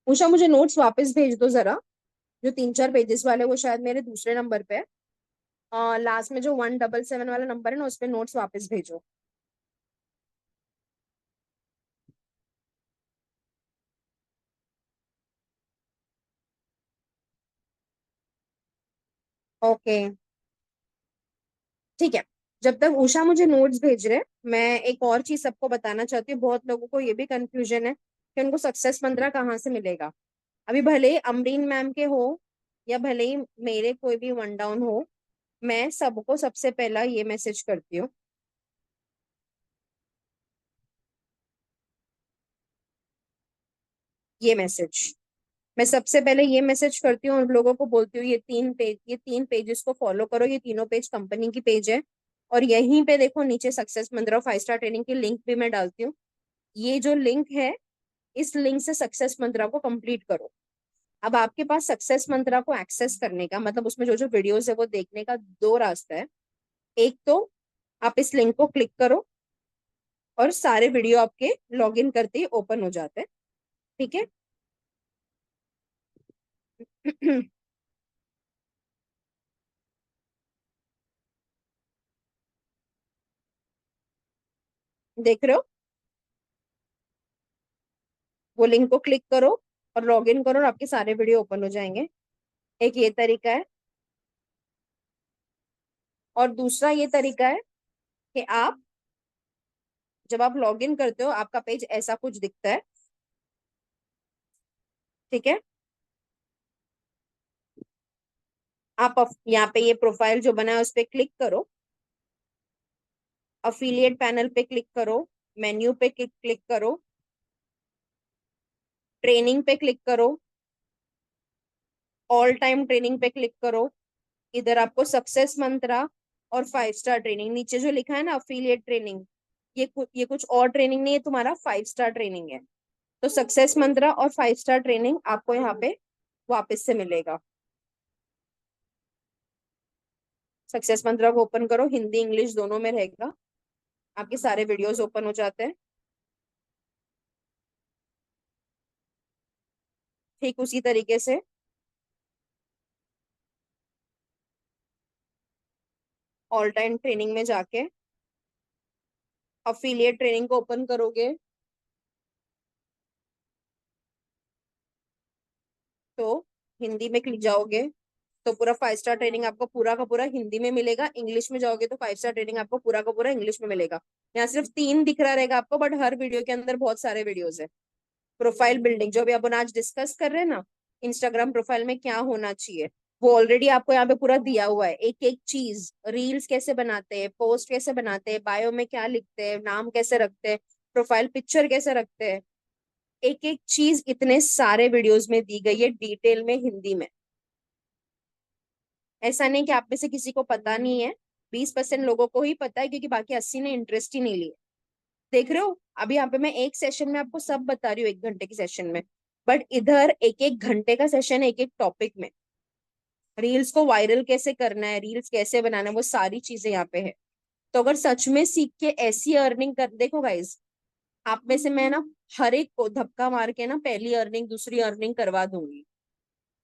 उषा मुझे नोट्स वापस भेज दो जरा, जो 3-4 पेजेस वाले, वो शायद मेरे दूसरे नंबर पे है, लास्ट में जो 177 वाला नंबर है ना, उस पे नोट्स वापस भेजो। ओके, ठीक है। जब तक उषा मुझे नोट्स भेज रहे, मैं एक और चीज सबको बताना चाहती हूँ। बहुत लोगों को ये भी कंफ्यूजन है कि उनको सक्सेस मंत्रा कहाँ से मिलेगा। अभी भले ही अमरीन मैम के हो या भले ही मेरे कोई भी वन डाउन हो, मैं सबको सबसे पहला ये मैसेज करती हूँ। ये मैसेज मैं सबसे पहले ये मैसेज करती हूँ, उन लोगों को बोलती हूँ ये तीन पेजेस को फॉलो करो, ये तीनों पेज कंपनी की पेज है। और यहीं पे देखो नीचे सक्सेस मंत्रा 5 स्टार ट्रेनिंग की लिंक भी मैं डालती हूँ। ये जो लिंक है, इस लिंक से सक्सेस मंत्रा को कंप्लीट करो। अब आपके पास सक्सेस मंत्रा को एक्सेस करने का मतलब उसमें जो जो वीडियोस है वो देखने का दो रास्ता है। एक तो आप इस लिंक को क्लिक करो और सारे वीडियो आपके लॉगिन करते ही ओपन हो जाते हैं। ठीक है। देख रहे हो, वो लिंक को क्लिक करो और लॉग इन करो और आपके सारे वीडियो ओपन हो जाएंगे। एक ये तरीका है। और दूसरा ये तरीका है कि आप जब आप लॉग इन करते हो आपका पेज ऐसा कुछ दिखता है। ठीक है। आप यहाँ पे ये प्रोफाइल जो बना है उस पर क्लिक करो, अफिलिएट पैनल पे क्लिक करो, मेन्यू पे क्लिक करो, ट्रेनिंग पे क्लिक करो, ऑल टाइम ट्रेनिंग पे क्लिक करो। इधर आपको सक्सेस मंत्रा और 5 स्टार ट्रेनिंग नीचे जो लिखा है ना अफिलिएट ट्रेनिंग, ये कुछ और ट्रेनिंग नहीं है, तुम्हारा 5 स्टार ट्रेनिंग है। तो सक्सेस मंत्रा और 5 स्टार ट्रेनिंग आपको यहाँ पे वापस से मिलेगा। सक्सेस मंत्रा को ओपन करो, हिंदी इंग्लिश दोनों में रहेगा, आपके सारे वीडियोस ओपन हो जाते हैं। ठीक उसी तरीके से ऑल टाइम ट्रेनिंग में जाके अफिलिएट ट्रेनिंग को ओपन करोगे तो हिंदी में क्लिक जाओगे तो पूरा 5 स्टार ट्रेनिंग आपको पूरा का पूरा हिंदी में मिलेगा। इंग्लिश में जाओगे तो 5 स्टार ट्रेनिंग आपको पूरा का पूरा इंग्लिश में मिलेगा। यहाँ सिर्फ 3 दिख रहा रहेगा आपको, बट हर वीडियो के अंदर बहुत सारे वीडियोस है। प्रोफाइल बिल्डिंग जो भी अपन आज डिस्कस कर रहे हैं ना, इंस्टाग्राम प्रोफाइल में क्या होना चाहिए, वो ऑलरेडी आपको यहाँ पे पूरा दिया हुआ है। एक एक चीज, रील्स कैसे बनाते हैं, पोस्ट कैसे बनाते हैं, बायो में क्या लिखते हैं, नाम कैसे रखते हैं, प्रोफाइल पिक्चर कैसे रखते हैं, एक एक चीज इतने सारे वीडियोस में दी गई है डिटेल में हिंदी में। ऐसा नहीं कि आप में से किसी को पता नहीं है, 20% लोगों को ही पता है क्योंकि बाकी 80 ने इंटरेस्ट ही नहीं लिया। देख रहे हो, अभी यहाँ पे मैं एक सेशन में आपको सब बता रही हूँ, 1 घंटे के सेशन में, बट इधर एक एक घंटे का सेशन है एक एक टॉपिक में। रील्स को वायरल कैसे करना है, रील्स कैसे बनाना है, वो सारी चीजें यहाँ पे है। तो अगर सच में सीख के ऐसी अर्निंग कर, देखो गाइज, आप में से मैं ना हर एक को धक्का मार के ना पहली अर्निंग दूसरी अर्निंग करवा दूंगी,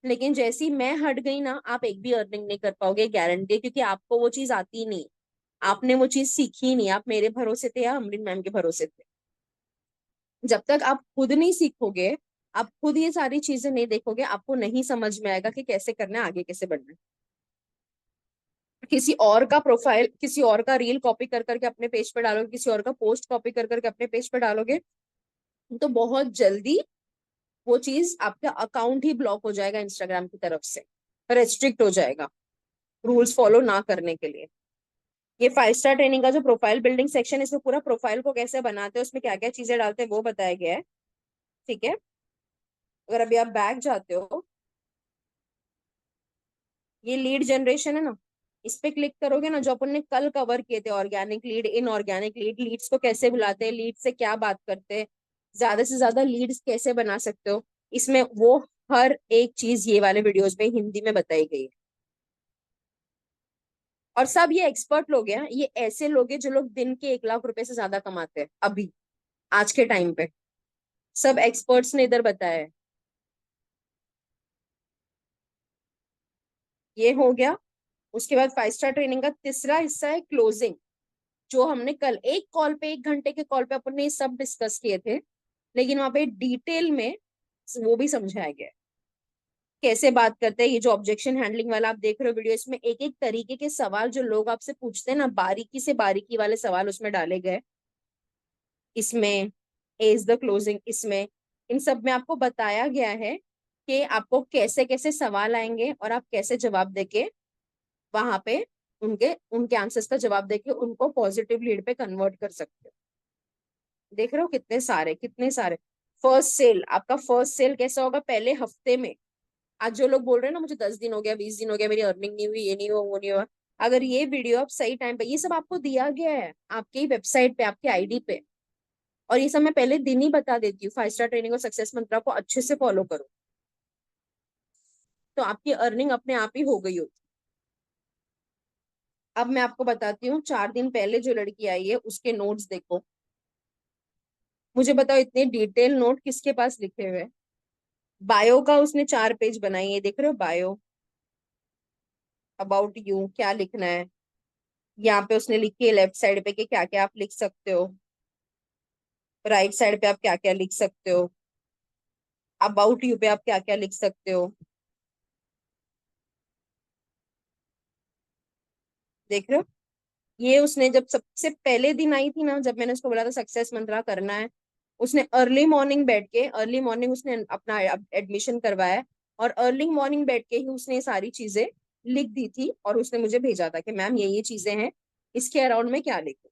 लेकिन जैसी मैं हट गई ना आप एक भी अर्निंग नहीं कर पाओगे, गारंटी है, क्योंकि आपको वो चीज आती नहीं, आपने वो चीज सीखी नहीं। आप मेरे भरोसे थे या अमरीन मैम के भरोसे थे। जब तक आप खुद नहीं सीखोगे, आप खुद ये सारी चीजें नहीं देखोगे, आपको नहीं समझ में आएगा कि कैसे करना है, आगे कैसे बढ़ना है। किसी और का प्रोफाइल, किसी और का रील कॉपी कर करके अपने पेज पे डालोगे, किसी और का पोस्ट कॉपी कर करके अपने पेज पे डालोगे, तो बहुत जल्दी वो चीज आपका अकाउंट ही ब्लॉक हो जाएगा इंस्टाग्राम की तरफ से, रेस्ट्रिक्ट हो जाएगा रूल्स फॉलो ना करने के लिए। ये 5 स्टार ट्रेनिंग का जो प्रोफाइल बिल्डिंग सेक्शन है, इसमें पूरा प्रोफाइल को कैसे बनाते हैं, उसमें क्या क्या चीजें डालते हैं वो बताया गया है। ठीक है। अगर अभी आप बैक जाते हो, ये लीड जनरेशन है ना, इस पे क्लिक करोगे ना, जो अपन ने कल कवर किए थे, organic lead, inorganic lead, leads को कैसे बुलाते हैं, लीड से क्या बात करते हैं, ज्यादा से ज्यादा लीड्स कैसे बना सकते हो, इसमें वो हर एक चीज ये वाले वीडियोस में हिंदी में बताई गई है। और सब ये एक्सपर्ट लोग हैं, ये ऐसे लोग हैं जो लोग दिन के 1 लाख रुपए से ज्यादा कमाते हैं अभी, आज के टाइम पे। सब एक्सपर्ट्स ने इधर बताया है। ये हो गया। उसके बाद 5 स्टार ट्रेनिंग का तीसरा हिस्सा है क्लोजिंग, जो हमने कल एक कॉल पे, 1 घंटे के कॉल पे अपन ने ये सब डिस्कस किए थे, लेकिन वहां पे डिटेल में वो भी समझाया गया है कैसे बात करते हैं। ये जो ऑब्जेक्शन हैंडलिंग वाला आप देख रहे हो वीडियो, इसमें एक एक तरीके के सवाल जो लोग आपसे पूछते हैं ना, बारीकी से बारीकी वाले सवाल उसमें डाले गए। इसमें एज द क्लोजिंग, इसमें इन सब में आपको बताया गया है कि आपको कैसे कैसे सवाल आएंगे और आप कैसे जवाब देके वहां पे उनके उनके आंसर्स का जवाब देके उनको पॉजिटिव लीड पे कन्वर्ट कर सकते हो। देख रहे हो कितने सारे कितने सारे। फर्स्ट सेल, आपका फर्स्ट सेल कैसा होगा पहले हफ्ते में। आज जो लोग बोल रहे हैं ना मुझे 10 दिन हो गया 20 दिन हो गया मेरी अर्निंग नहीं हुई, ये नहीं हुआ वो नहीं हुआ, अगर ये वीडियो आप सही टाइम पे, ये सब आपको दिया गया है आपकी वेबसाइट पे आपके आईडी पे, और ये सब मैं पहले दिन ही बता देती हूँ, 5 स्टार ट्रेनिंग और सक्सेस मंत्रा को अच्छे से फॉलो करो, तो आपकी अर्निंग अपने आप ही हो गई होती। अब मैं आपको बताती हूँ 4 दिन पहले जो लड़की आई है उसके नोट्स देखो। मुझे बताओ इतने डिटेल नोट किसके पास लिखे हुए हैं। बायो का उसने 4 पेज बनाई है, देख रहे हो, बायो, अबाउट यू क्या लिखना है, यहाँ पे उसने लिखी है लेफ्ट साइड पे कि क्या क्या आप लिख सकते हो, राइट साइड पे आप क्या क्या लिख सकते हो, अबाउट यू पे आप क्या क्या लिख सकते हो। देख रहे हो, ये उसने जब सबसे पहले दिन आई थी ना, जब मैंने उसको बोला था सक्सेस मंत्रा करना है, उसने अर्ली मॉर्निंग बैठ के, अर्ली मॉर्निंग उसने अपना एडमिशन करवाया, और अर्ली मॉर्निंग बैठ के ही उसने ये सारी चीजें लिख दी थी, और उसने मुझे भेजा था कि मैम ये चीजें हैं, इसके अराउंड में क्या लिखूं।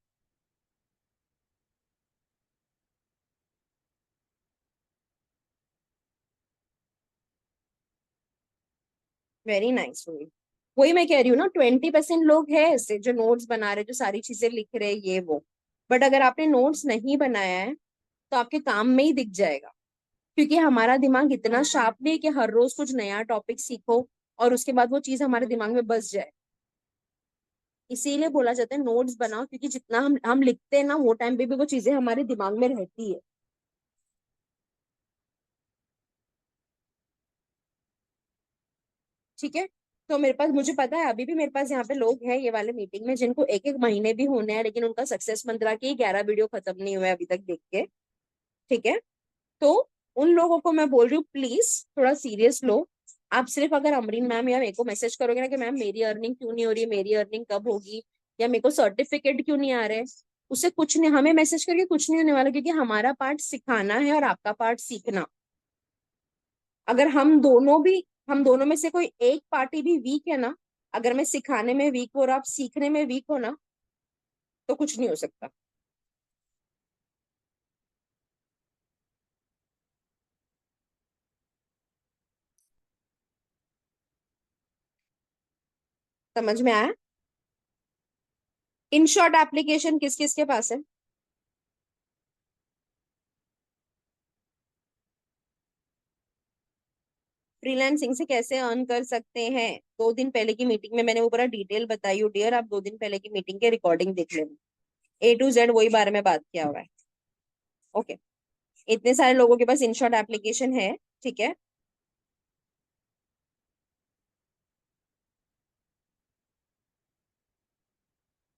वेरी नाइस हुई। वही मैं कह रही हूँ ना, 20% लोग हैं ऐसे जो नोट्स बना रहे, जो सारी चीजें लिख रहे ये वो, बट अगर आपने नोट्स नहीं बनाया है तो आपके काम में ही दिख जाएगा, क्योंकि हमारा दिमाग इतना शार्प नहीं है कि हर रोज कुछ नया टॉपिक सीखो और उसके बाद वो चीज हमारे दिमाग में बस जाए। इसीलिए बोला जाता है नोट्स बनाओ, क्योंकि जितना हम लिखते हैं ना वो टाइम पे भी वो चीजें हमारे दिमाग में रहती है। ठीक है, तो मेरे पास, मुझे पता है अभी भी मेरे पास यहाँ पे लोग हैं ये वाले मीटिंग में जिनको 1-1 महीने भी होने हैं, लेकिन उनका सक्सेस मंत्रा की 11 वीडियो खत्म नहीं हुआ है अभी तक देख के। ठीक है, तो उन लोगों को मैं बोल रही हूँ प्लीज थोड़ा सीरियस लो। आप सिर्फ अगर अमरीन मैम या मेरे को मैसेज करोगे ना कि मैम मेरी अर्निंग क्यों नहीं हो रही, मेरी अर्निंग कब होगी, या मेरे को सर्टिफिकेट क्यों नहीं आ रहे, उससे कुछ नहीं, हमें मैसेज करके कुछ नहीं होने वाला, क्योंकि हमारा पार्ट सिखाना है और आपका पार्ट सीखना। अगर हम दोनों में से कोई एक पार्टी भी वीक है ना, अगर मैं सिखाने में वीक हो और आप सीखने में वीक हो ना, तो कुछ नहीं हो सकता। समझ में आया। इन शॉर्ट एप्लीकेशन किस किस के पास है। फ्रीलांसिंग से कैसे अर्न कर सकते हैं, 2 दिन पहले की मीटिंग में मैंने वो पूरा डिटेल बताई हो डियर, आप 2 दिन पहले की मीटिंग के रिकॉर्डिंग देख लेना, A to Z वही बारे में बात किया हुआ है। ओके, इतने सारे लोगों के पास इन शॉर्ट एप्लीकेशन है। ठीक है,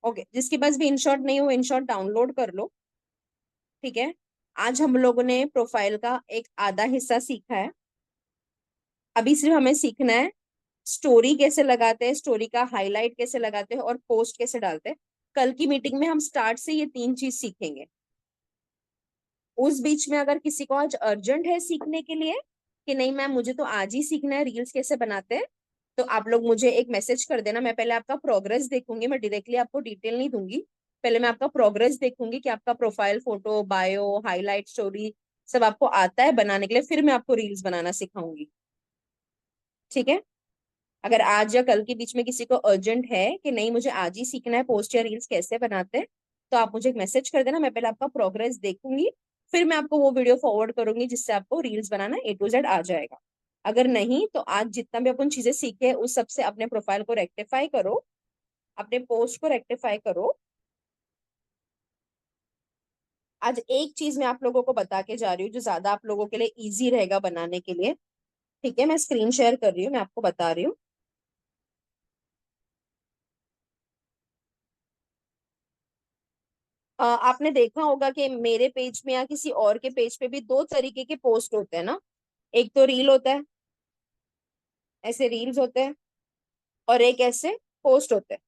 ओके, जिसके पास भी इन शॉर्ट नहीं हो इन शॉर्ट डाउनलोड कर लो। ठीक है, आज हम लोगों ने प्रोफाइल का एक आधा हिस्सा सीखा है, अभी सिर्फ हमें सीखना है स्टोरी कैसे लगाते हैं, स्टोरी का हाईलाइट कैसे लगाते हैं और पोस्ट कैसे डालते हैं। कल की मीटिंग में हम स्टार्ट से ये 3 चीज सीखेंगे। उस बीच में अगर किसी को आज अर्जेंट है सीखने के लिए कि नहीं मैम मुझे तो आज ही सीखना है रील्स कैसे बनाते हैं, तो आप लोग मुझे एक मैसेज कर देना, मैं पहले आपका प्रोग्रेस देखूंगी, मैं डायरेक्टली आपको डिटेल नहीं दूंगी, पहले मैं आपका प्रोग्रेस देखूंगी कि आपका profile photo bio highlight story सब आपको आता है बनाने के लिए, फिर मैं आपको रील्स बनाना सिखाऊंगी। ठीक है, अगर आज या कल के बीच में किसी को अर्जेंट है कि नहीं मुझे आज ही सीखना है पोस्ट या रील्स कैसे बनाते हैं, तो आप मुझे एक मैसेज कर देना, मैं पहले आपका प्रोग्रेस देखूंगी, फिर मैं आपको वो वीडियो फॉरवर्ड करूंगी जिससे आपको reels banana A to Z आ जाएगा। अगर नहीं तो आज जितना भी अपन चीजें सीखे उस सबसे अपने प्रोफाइल को रेक्टिफाई करो, अपने पोस्ट को रेक्टिफाई करो। आज एक चीज मैं आप लोगों को बता के जा रही हूँ जो ज्यादा आप लोगों के लिए इजी रहेगा बनाने के लिए। ठीक है, मैं स्क्रीन शेयर कर रही हूँ, मैं आपको बता रही हूँ। आपने देखा होगा कि मेरे पेज में या किसी और के पेज पे भी 2 तरीके के पोस्ट होते हैं ना, एक तो रील होता है, ऐसे रील्स होते हैं, और एक ऐसे पोस्ट होते हैं,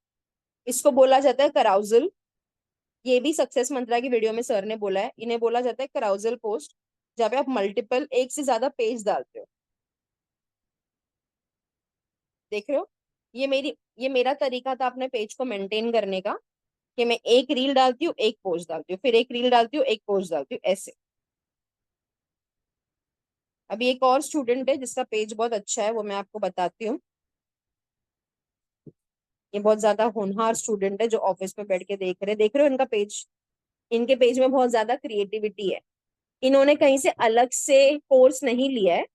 इसको बोला जाता है कराउजल। ये भी सक्सेस मंत्रा की वीडियो में सर ने बोला है, इन्हें बोला जाता है कराउजल पोस्ट, जहाँ पे आप मल्टीपल एक से ज्यादा पेज डालते हो। देख रहे हो, ये मेरा तरीका था अपने पेज को मेंटेन करने का, कि मैं एक रील डालती हूँ, एक पोस्ट डालती हूँ, फिर एक रील डालती हूँ, एक पोस्ट डालती हूँ, ऐसे। अभी एक और स्टूडेंट है जिसका पेज बहुत अच्छा है, वो मैं आपको बताती हूँ। ये बहुत ज्यादा होनहार स्टूडेंट है जो ऑफिस में बैठ के देख रहे हो इनका पेज। इनके पेज में बहुत ज्यादा क्रिएटिविटी है। इन्होंने कहीं से अलग से कोर्स नहीं लिया है।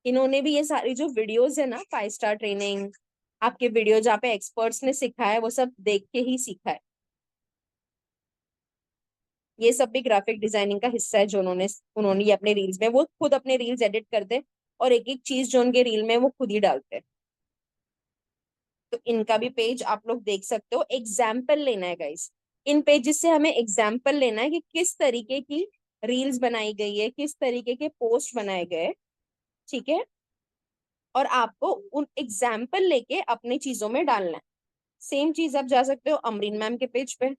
इन्होंने भी ये सारी जो वीडियोस है ना, 5 स्टार ट्रेनिंग, आपके वीडियो जहाँ पे एक्सपर्ट्स ने सिखाया है, वो सब देख के ही सीखा है। ये सब भी ग्राफिक डिजाइनिंग का हिस्सा है जो उन्होंने उन्होंने ये अपने रील्स में, वो खुद अपने रील्स एडिट करते, और एक एक चीज जो उनके रील में वो खुद ही डालते हैं। तो इनका भी पेज आप लोग देख सकते हो। एग्जाम्पल लेना है गाइस, इन पेजेस से हमें एग्जाम्पल लेना है कि किस तरीके की रील्स बनाई गई है, किस तरीके के पोस्ट बनाए गए, ठीक है। और आपको उन एग्जाम्पल लेके अपनी चीजों में डालना है। सेम चीज आप जा सकते हो अमरीन मैम के पेज पे,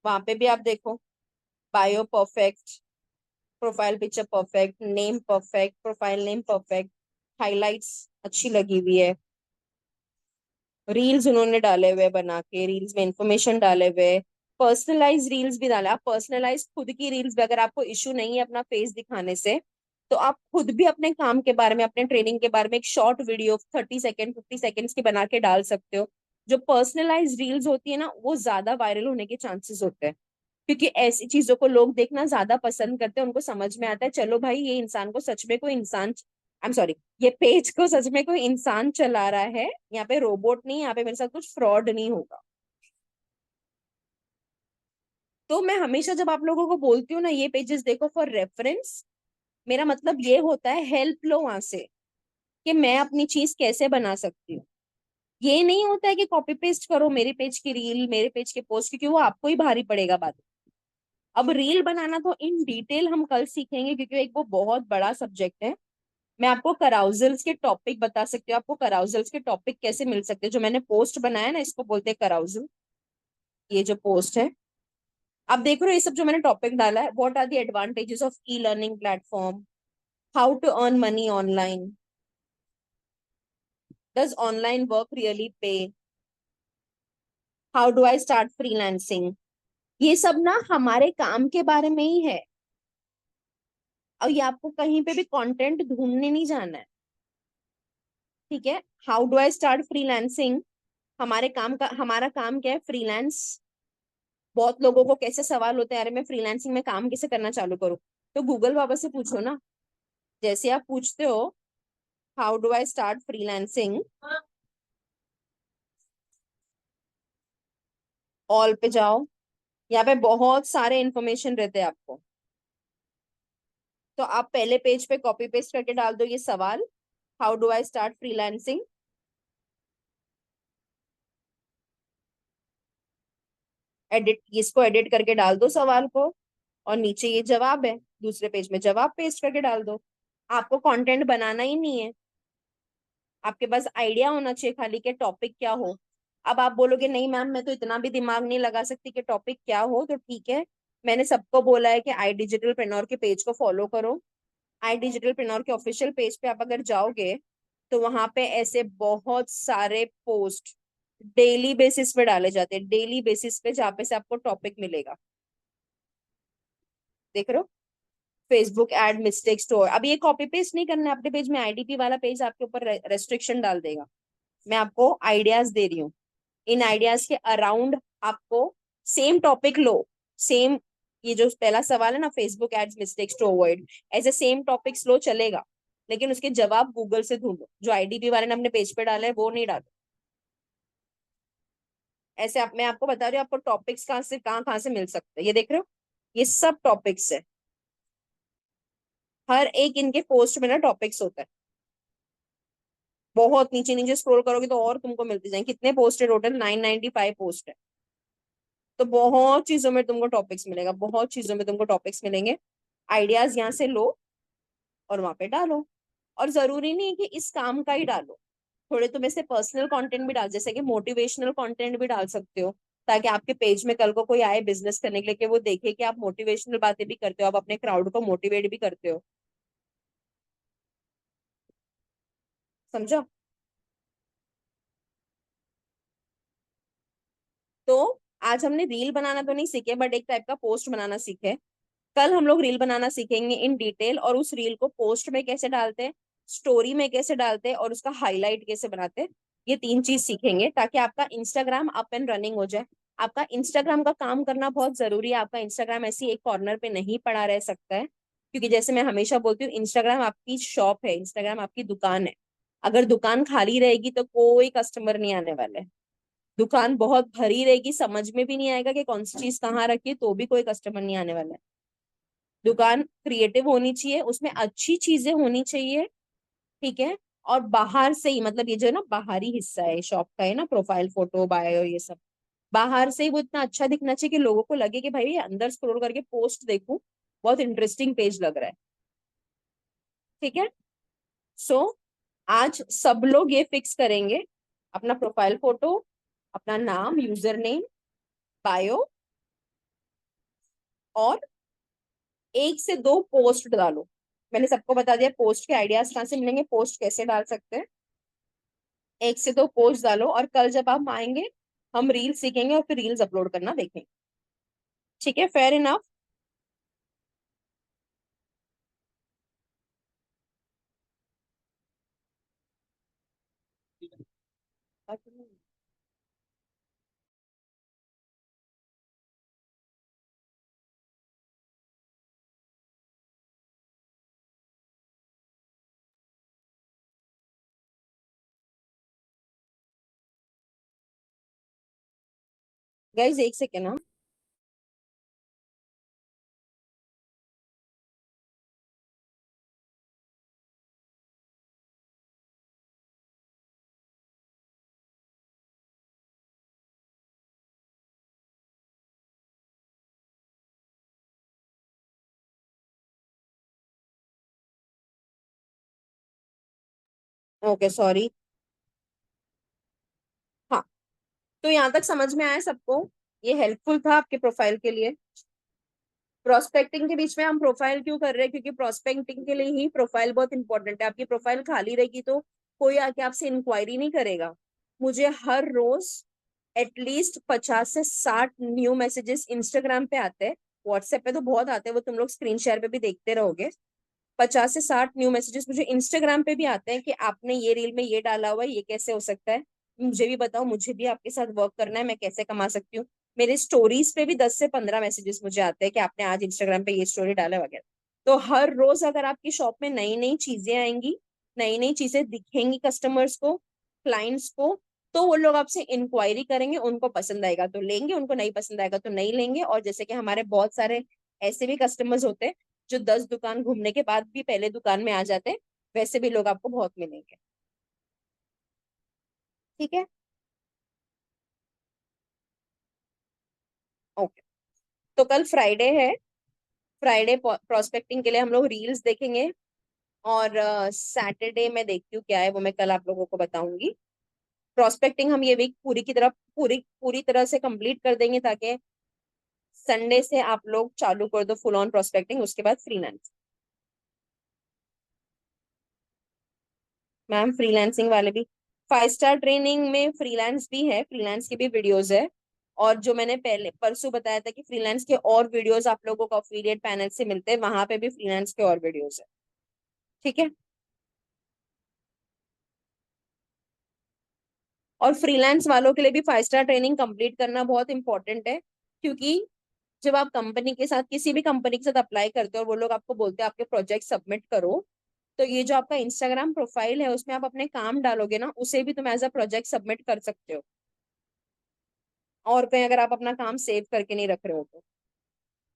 वहां पे भी आप देखो, bio perfect, profile picture perfect, name perfect, profile name perfect, highlights अच्छी लगी हुई है, रील्स उन्होंने डाले हुए बना के, रील्स में इंफॉर्मेशन डाले हुए, पर्सनलाइज रील्स भी डाले। आप पर्सनलाइज खुद की रील्स भी, अगर आपको इशू नहीं है अपना फेस दिखाने से, तो आप खुद भी अपने काम के बारे में, अपने ट्रेनिंग के बारे में एक शॉर्ट वीडियो 30 सेकेंड 50 सेकेंड्स की बना के डाल सकते हो। जो पर्सनलाइज रील्स होती है ना, वो ज्यादा वायरल होने के चांसेस होते हैं, क्योंकि ऐसी चीजों को लोग देखना ज्यादा पसंद करते हैं। उनको समझ में आता है, चलो भाई ये इंसान को सच में कोई इंसान, आई एम सॉरी, ये पेज को सच में कोई इंसान चला रहा है, यहाँ पे रोबोट नहीं, यहाँ पे मेरे साथ कुछ फ्रॉड नहीं होगा। तो मैं हमेशा जब आप लोगों को बोलती हूँ ना ये पेजेस देखो फॉर रेफरेंस, मेरा मतलब ये होता है हेल्प लो वहां से, कि मैं अपनी चीज कैसे बना सकती हूँ। ये नहीं होता है कि कॉपी पेस्ट करो मेरे पेज की रील, मेरे पेज के पोस्ट, क्योंकि वो आपको ही भारी पड़ेगा बाद में। अब रील बनाना तो इन डिटेल हम कल सीखेंगे, क्योंकि एक वो बहुत बड़ा सब्जेक्ट है। मैं आपको कराउजल्स के टॉपिक बता सकती हूँ, आपको कराउजल्स के टॉपिक कैसे मिल सकते हैं। जो मैंने पोस्ट बनाया ना, इसको बोलते हैं कराउजल, ये जो पोस्ट है। आप देख रहे हो ये सब जो मैंने टॉपिक डाला है, what are the advantages of e learning platform, how to earn money online, does online work really pay, how do I start freelancing. ये सब ना हमारे काम के बारे में ही है, और ये आपको कहीं पे भी कंटेंट ढूंढने नहीं जाना है, ठीक है। How do I start freelancing, हमारे काम का, हमारा काम क्या है, फ्रीलांस। बहुत लोगों को कैसे सवाल होते हैं, अरे मैं फ्रीलांसिंग में काम कैसे करना चालू करूँ, तो गूगल बाबा से पूछो ना। जैसे आप पूछते हो how do I start freelancing, all पे जाओ, यहाँ पे बहुत सारे इंफॉर्मेशन रहते हैं आपको। तो आप पहले पेज पे कॉपी पेस्ट करके डाल दो ये सवाल, how do I start freelancing, edit, इसको एडिट करके डाल दो सवाल को, और नीचे ये जवाब है, दूसरे पेज में जवाब पेस्ट करके डाल दो। आपको कंटेंट बनाना ही नहीं है, आपके पास आइडिया होना चाहिए खाली के टॉपिक क्या हो। अब आप बोलोगे नहीं मैम मैं तो इतना भी दिमाग नहीं लगा सकती कि टॉपिक क्या हो, तो ठीक है। मैंने सबको बोला है कि आई डिजिटल प्रेन्योर के पेज को फॉलो करो। आई डिजिटल प्रेन्योर के ऑफिशियल पेज पे आप अगर जाओगे, तो वहां पे ऐसे बहुत सारे पोस्ट डेली बेसिस पे डाले जाते हैं, डेली बेसिस पे, जहाँ पे से आपको टॉपिक मिलेगा। देख रहे हो, फेसबुक एड मिस्टेक स्टोर। अब ये कॉपी पेस्ट नहीं करना है अपने पेज में, आईडीपी वाला पेज आपके ऊपर रेस्ट्रिक्शन डाल देगा। मैं आपको आइडियाज दे रही हूँ, इन आइडियाज के अराउंड आपको सेम टॉपिक लो, सेम, ये जो पहला सवाल है ना, Facebook ads mistakes to avoid, ऐसे सेम टॉपिक्स लो चलेगा, लेकिन उसके जवाब गूगल से ढूंढो। जो आईडीपी वाले ने अपने पेज पे डाला है वो नहीं डालो। ऐसे आप, मैं आपको बता रही हूँ आपको टॉपिक्स कहाँ कहाँ से मिल सकते हैं। ये देख रहे हो, ये सब टॉपिक्स है, हर एक इनके पोस्ट में ना टॉपिक्स होता है। बहुत नीचे नीचे स्क्रॉल करोगे तो और तुमको मिलते जाएंगे। कितने पोस्ट है टोटल, 995 पोस्ट है। तो बहुत चीजों में तुमको टॉपिक्स मिलेगा, बहुत चीजों में तुमको टॉपिक्स मिलेंगे। आइडियाज यहाँ से लो और वहां पे डालो। और जरूरी नहीं है कि इस काम का ही डालो, थोड़े तुम ऐसे पर्सनल कंटेंट भी डाल, जैसे कि मोटिवेशनल कंटेंट भी डाल सकते हो, ताकि आपके पेज में कल को कोई आए बिजनेस करने के लिए, कि वो देखे कि आप मोटिवेशनल बातें भी करते हो, आप अपने क्राउड को मोटिवेट भी करते हो। समझो। तो आज हमने रील बनाना तो नहीं सीखे, बट एक टाइप का पोस्ट बनाना सीखे। कल हम लोग रील बनाना सीखेंगे इन डिटेल, और उस रील को पोस्ट में कैसे डालते हैं, स्टोरी में कैसे डालते हैं, और उसका हाईलाइट कैसे बनाते हैं। ये 3 चीज सीखेंगे ताकि आपका इंस्टाग्राम अप एंड रनिंग हो जाए। आपका इंस्टाग्राम का काम करना बहुत जरूरी है। आपका इंस्टाग्राम ऐसी एक कॉर्नर पे नहीं पड़ा रह सकता है, क्योंकि जैसे मैं हमेशा बोलती हूँ, इंस्टाग्राम आपकी शॉप है, इंस्टाग्राम आपकी दुकान है। अगर दुकान खाली रहेगी तो कोई कस्टमर नहीं आने वाले। दुकान बहुत भरी रहेगी, समझ में भी नहीं आएगा कि कौन सी चीज कहाँ रखी है, तो भी कोई कस्टमर नहीं आने वाला है। दुकान क्रिएटिव होनी चाहिए, उसमें अच्छी चीजें होनी चाहिए, ठीक है। और बाहर से ही, मतलब ये जो है ना बाहरी हिस्सा है शॉप का, है ना, प्रोफाइल फोटो बायो ये सब, बाहर से ही वो इतना अच्छा दिखना चाहिए कि लोगों को लगे कि भाई ये अंदर स्क्रॉल करके पोस्ट देखूं, बहुत इंटरेस्टिंग पेज लग रहा है, ठीक है। सो आज सब लोग ये फिक्स करेंगे, अपना प्रोफाइल फोटो, अपना नाम, यूजर नेम, बायो, और 1 से 2 पोस्ट डालो। मैंने सबको बता दिया पोस्ट के आइडियाज कहाँ से मिलेंगे, पोस्ट कैसे डाल सकते हैं। 1 से 2 पोस्ट डालो, और कल जब आप आएंगे हम रील सीखेंगे और फिर रील्स अपलोड करना देखेंगे, ठीक है। Fair enough. गाइज 1 सेकेंड ना। Okay sorry. हाँ, तो यहाँ तक समझ में आया सबको? ये हेल्पफुल था आपके प्रोफाइल के लिए। प्रोस्पेक्टिंग के बीच में हम प्रोफाइल क्यों कर रहे हैं, क्योंकि प्रोस्पेक्टिंग के लिए ही प्रोफाइल बहुत इंपॉर्टेंट है। आपकी प्रोफाइल खाली रहेगी तो कोई आके आपसे इंक्वायरी नहीं करेगा। मुझे हर रोज एटलीस्ट 50 से 60 न्यू मैसेजेस इंस्टाग्राम पे आते हैं। व्हाट्सएप पे तो बहुत आते हैं, वो तुम लोग स्क्रीन शेयर पे भी देखते रहोगे। 50 से 60 न्यू मैसेजेस मुझे इंस्टाग्राम पे भी आते हैं कि आपने ये रील में ये डाला हुआ है, ये कैसे हो सकता है, मुझे भी बताओ, मुझे भी आपके साथ वर्क करना है, मैं कैसे कमा सकती हूँ। मेरे स्टोरीज पे भी 10 से 15 मैसेजेस मुझे आते हैं कि आपने आज इंस्टाग्राम पे ये स्टोरी डाला वगैरह। तो हर रोज अगर आपकी शॉप में नई नई चीजें आएंगी, नई नई चीजें दिखेंगी कस्टमर्स को, क्लाइंट्स को, तो वो लोग आपसे इंक्वायरी करेंगे, उनको पसंद आएगा तो लेंगे, उनको नहीं पसंद आएगा तो नहीं लेंगे। और जैसे कि हमारे बहुत सारे ऐसे भी कस्टमर्स होते हैं जो 10 दुकान घूमने के बाद भी पहले दुकान में आ जाते हैं, वैसे भी लोग आपको बहुत मिलेंगे, ठीक है। ओके, तो कल फ्राइडे है। फ्राइडे प्रोस्पेक्टिंग के लिए हम लोग रील्स देखेंगे, और सैटरडे में देखती हूँ क्या है, वो मैं कल आप लोगों को बताऊंगी। प्रोस्पेक्टिंग हम ये वीक पूरी की तरह पूरी पूरी तरह से कंप्लीट कर देंगे, ताकि संडे से आप लोग चालू कर दो फुल ऑन प्रोस्पेक्टिंग, उसके बाद फ्रीलांस। मैम फ्रीलांसिंग वाले भी, 5 स्टार ट्रेनिंग में फ्रीलांस भी है, फ्रीलांस की भी वीडियोस है। और जो मैंने पहले परसों बताया था कि फ्रीलांस के और वीडियोस आप लोगों को अफिलिएट पैनल से मिलते हैं, वहां पे भी फ्रीलांस के और वीडियोस है, ठीक है। और फ्रीलांस वालों के लिए भी 5 स्टार ट्रेनिंग कंप्लीट करना बहुत इंपॉर्टेंट है, क्योंकि जब आप कंपनी के साथ, किसी भी कंपनी के साथ अप्लाई करते हो और वो लोग आपको बोलते हैं आपके प्रोजेक्ट सबमिट करो, तो ये जो आपका इंस्टाग्राम प्रोफाइल है उसमें आप अपने काम डालोगे ना, उसे भी तुम एज अ प्रोजेक्ट सबमिट कर सकते हो। और कहीं अगर आप अपना काम सेव करके नहीं रख रहे हो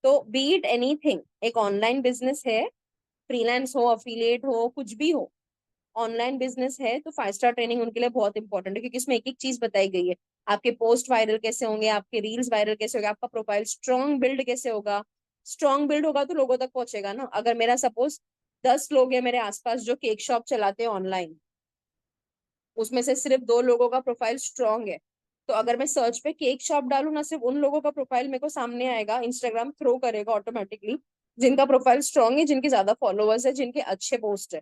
तो बी इट एनीथिंग, एक ऑनलाइन बिजनेस है, फ्रीलांस हो, अफिलिएट हो, कुछ भी हो, ऑनलाइन बिजनेस है, तो 5 स्टार ट्रेनिंग उनके लिए बहुत इंपॉर्टेंट है, क्योंकि इसमें एक एक चीज बताई गई है। आपके पोस्ट वायरल कैसे होंगे, आपके रील्स वायरल कैसे होगा, आपका प्रोफाइल स्ट्रॉन्ग बिल्ड कैसे होगा। स्ट्रॉन्ग बिल्ड होगा तो लोगों तक पहुंचेगा ना। अगर मेरा सपोज 10 लोग हैं मेरे आसपास जो केक शॉप चलाते हैं ऑनलाइन, उसमें से सिर्फ 2 लोगों का प्रोफाइल स्ट्रांग है, तो अगर मैं सर्च पे केक शॉप डालू ना, सिर्फ उन लोगों का प्रोफाइल मेरे को सामने आएगा, इंस्टाग्राम थ्रो करेगा ऑटोमेटिकली, जिनका प्रोफाइल स्ट्रांग है, जिनके ज्यादा फॉलोअर्स है, जिनके अच्छे पोस्ट है।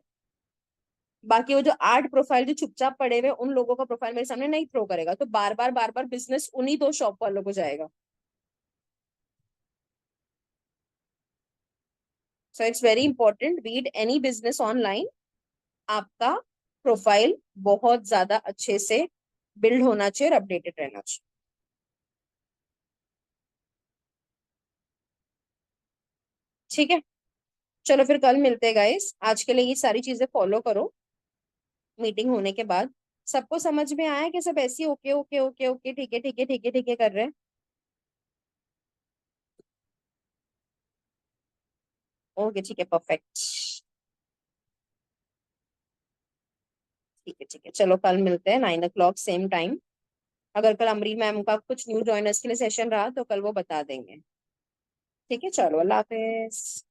बाकी वो जो 8 प्रोफाइल जो चुपचाप पड़े हुए उन लोगों का प्रोफाइल मेरे सामने नहीं थ्रो करेगा, तो बार बार बिजनेस उन्हीं 2 शॉप वालों को जाएगा। So it's very important, beat any business online, आपका प्रोफाइल बहुत ज्यादा अच्छे से बिल्ड होना चाहिए और अपडेटेड रहना चाहिए। ठीक है, चलो फिर कल मिलते हैं गाइस। आज के लिए ये सारी चीजें फॉलो करो, मीटिंग होने के बाद। सबको समझ में आया कि सब ऐसी ओके ओके ओके ओके ठीक है ठीक है ठीक है ठीक है कर रहे हैं? ओके ठीक है, परफेक्ट। ठीक है ठीक है, चलो कल मिलते हैं 9 o'clock सेम टाइम। अगर कल अमरी मैम का कुछ न्यू ज्वाइनर्स के लिए सेशन रहा तो कल वो बता देंगे। ठीक है, चलो अल्लाह हाफिज।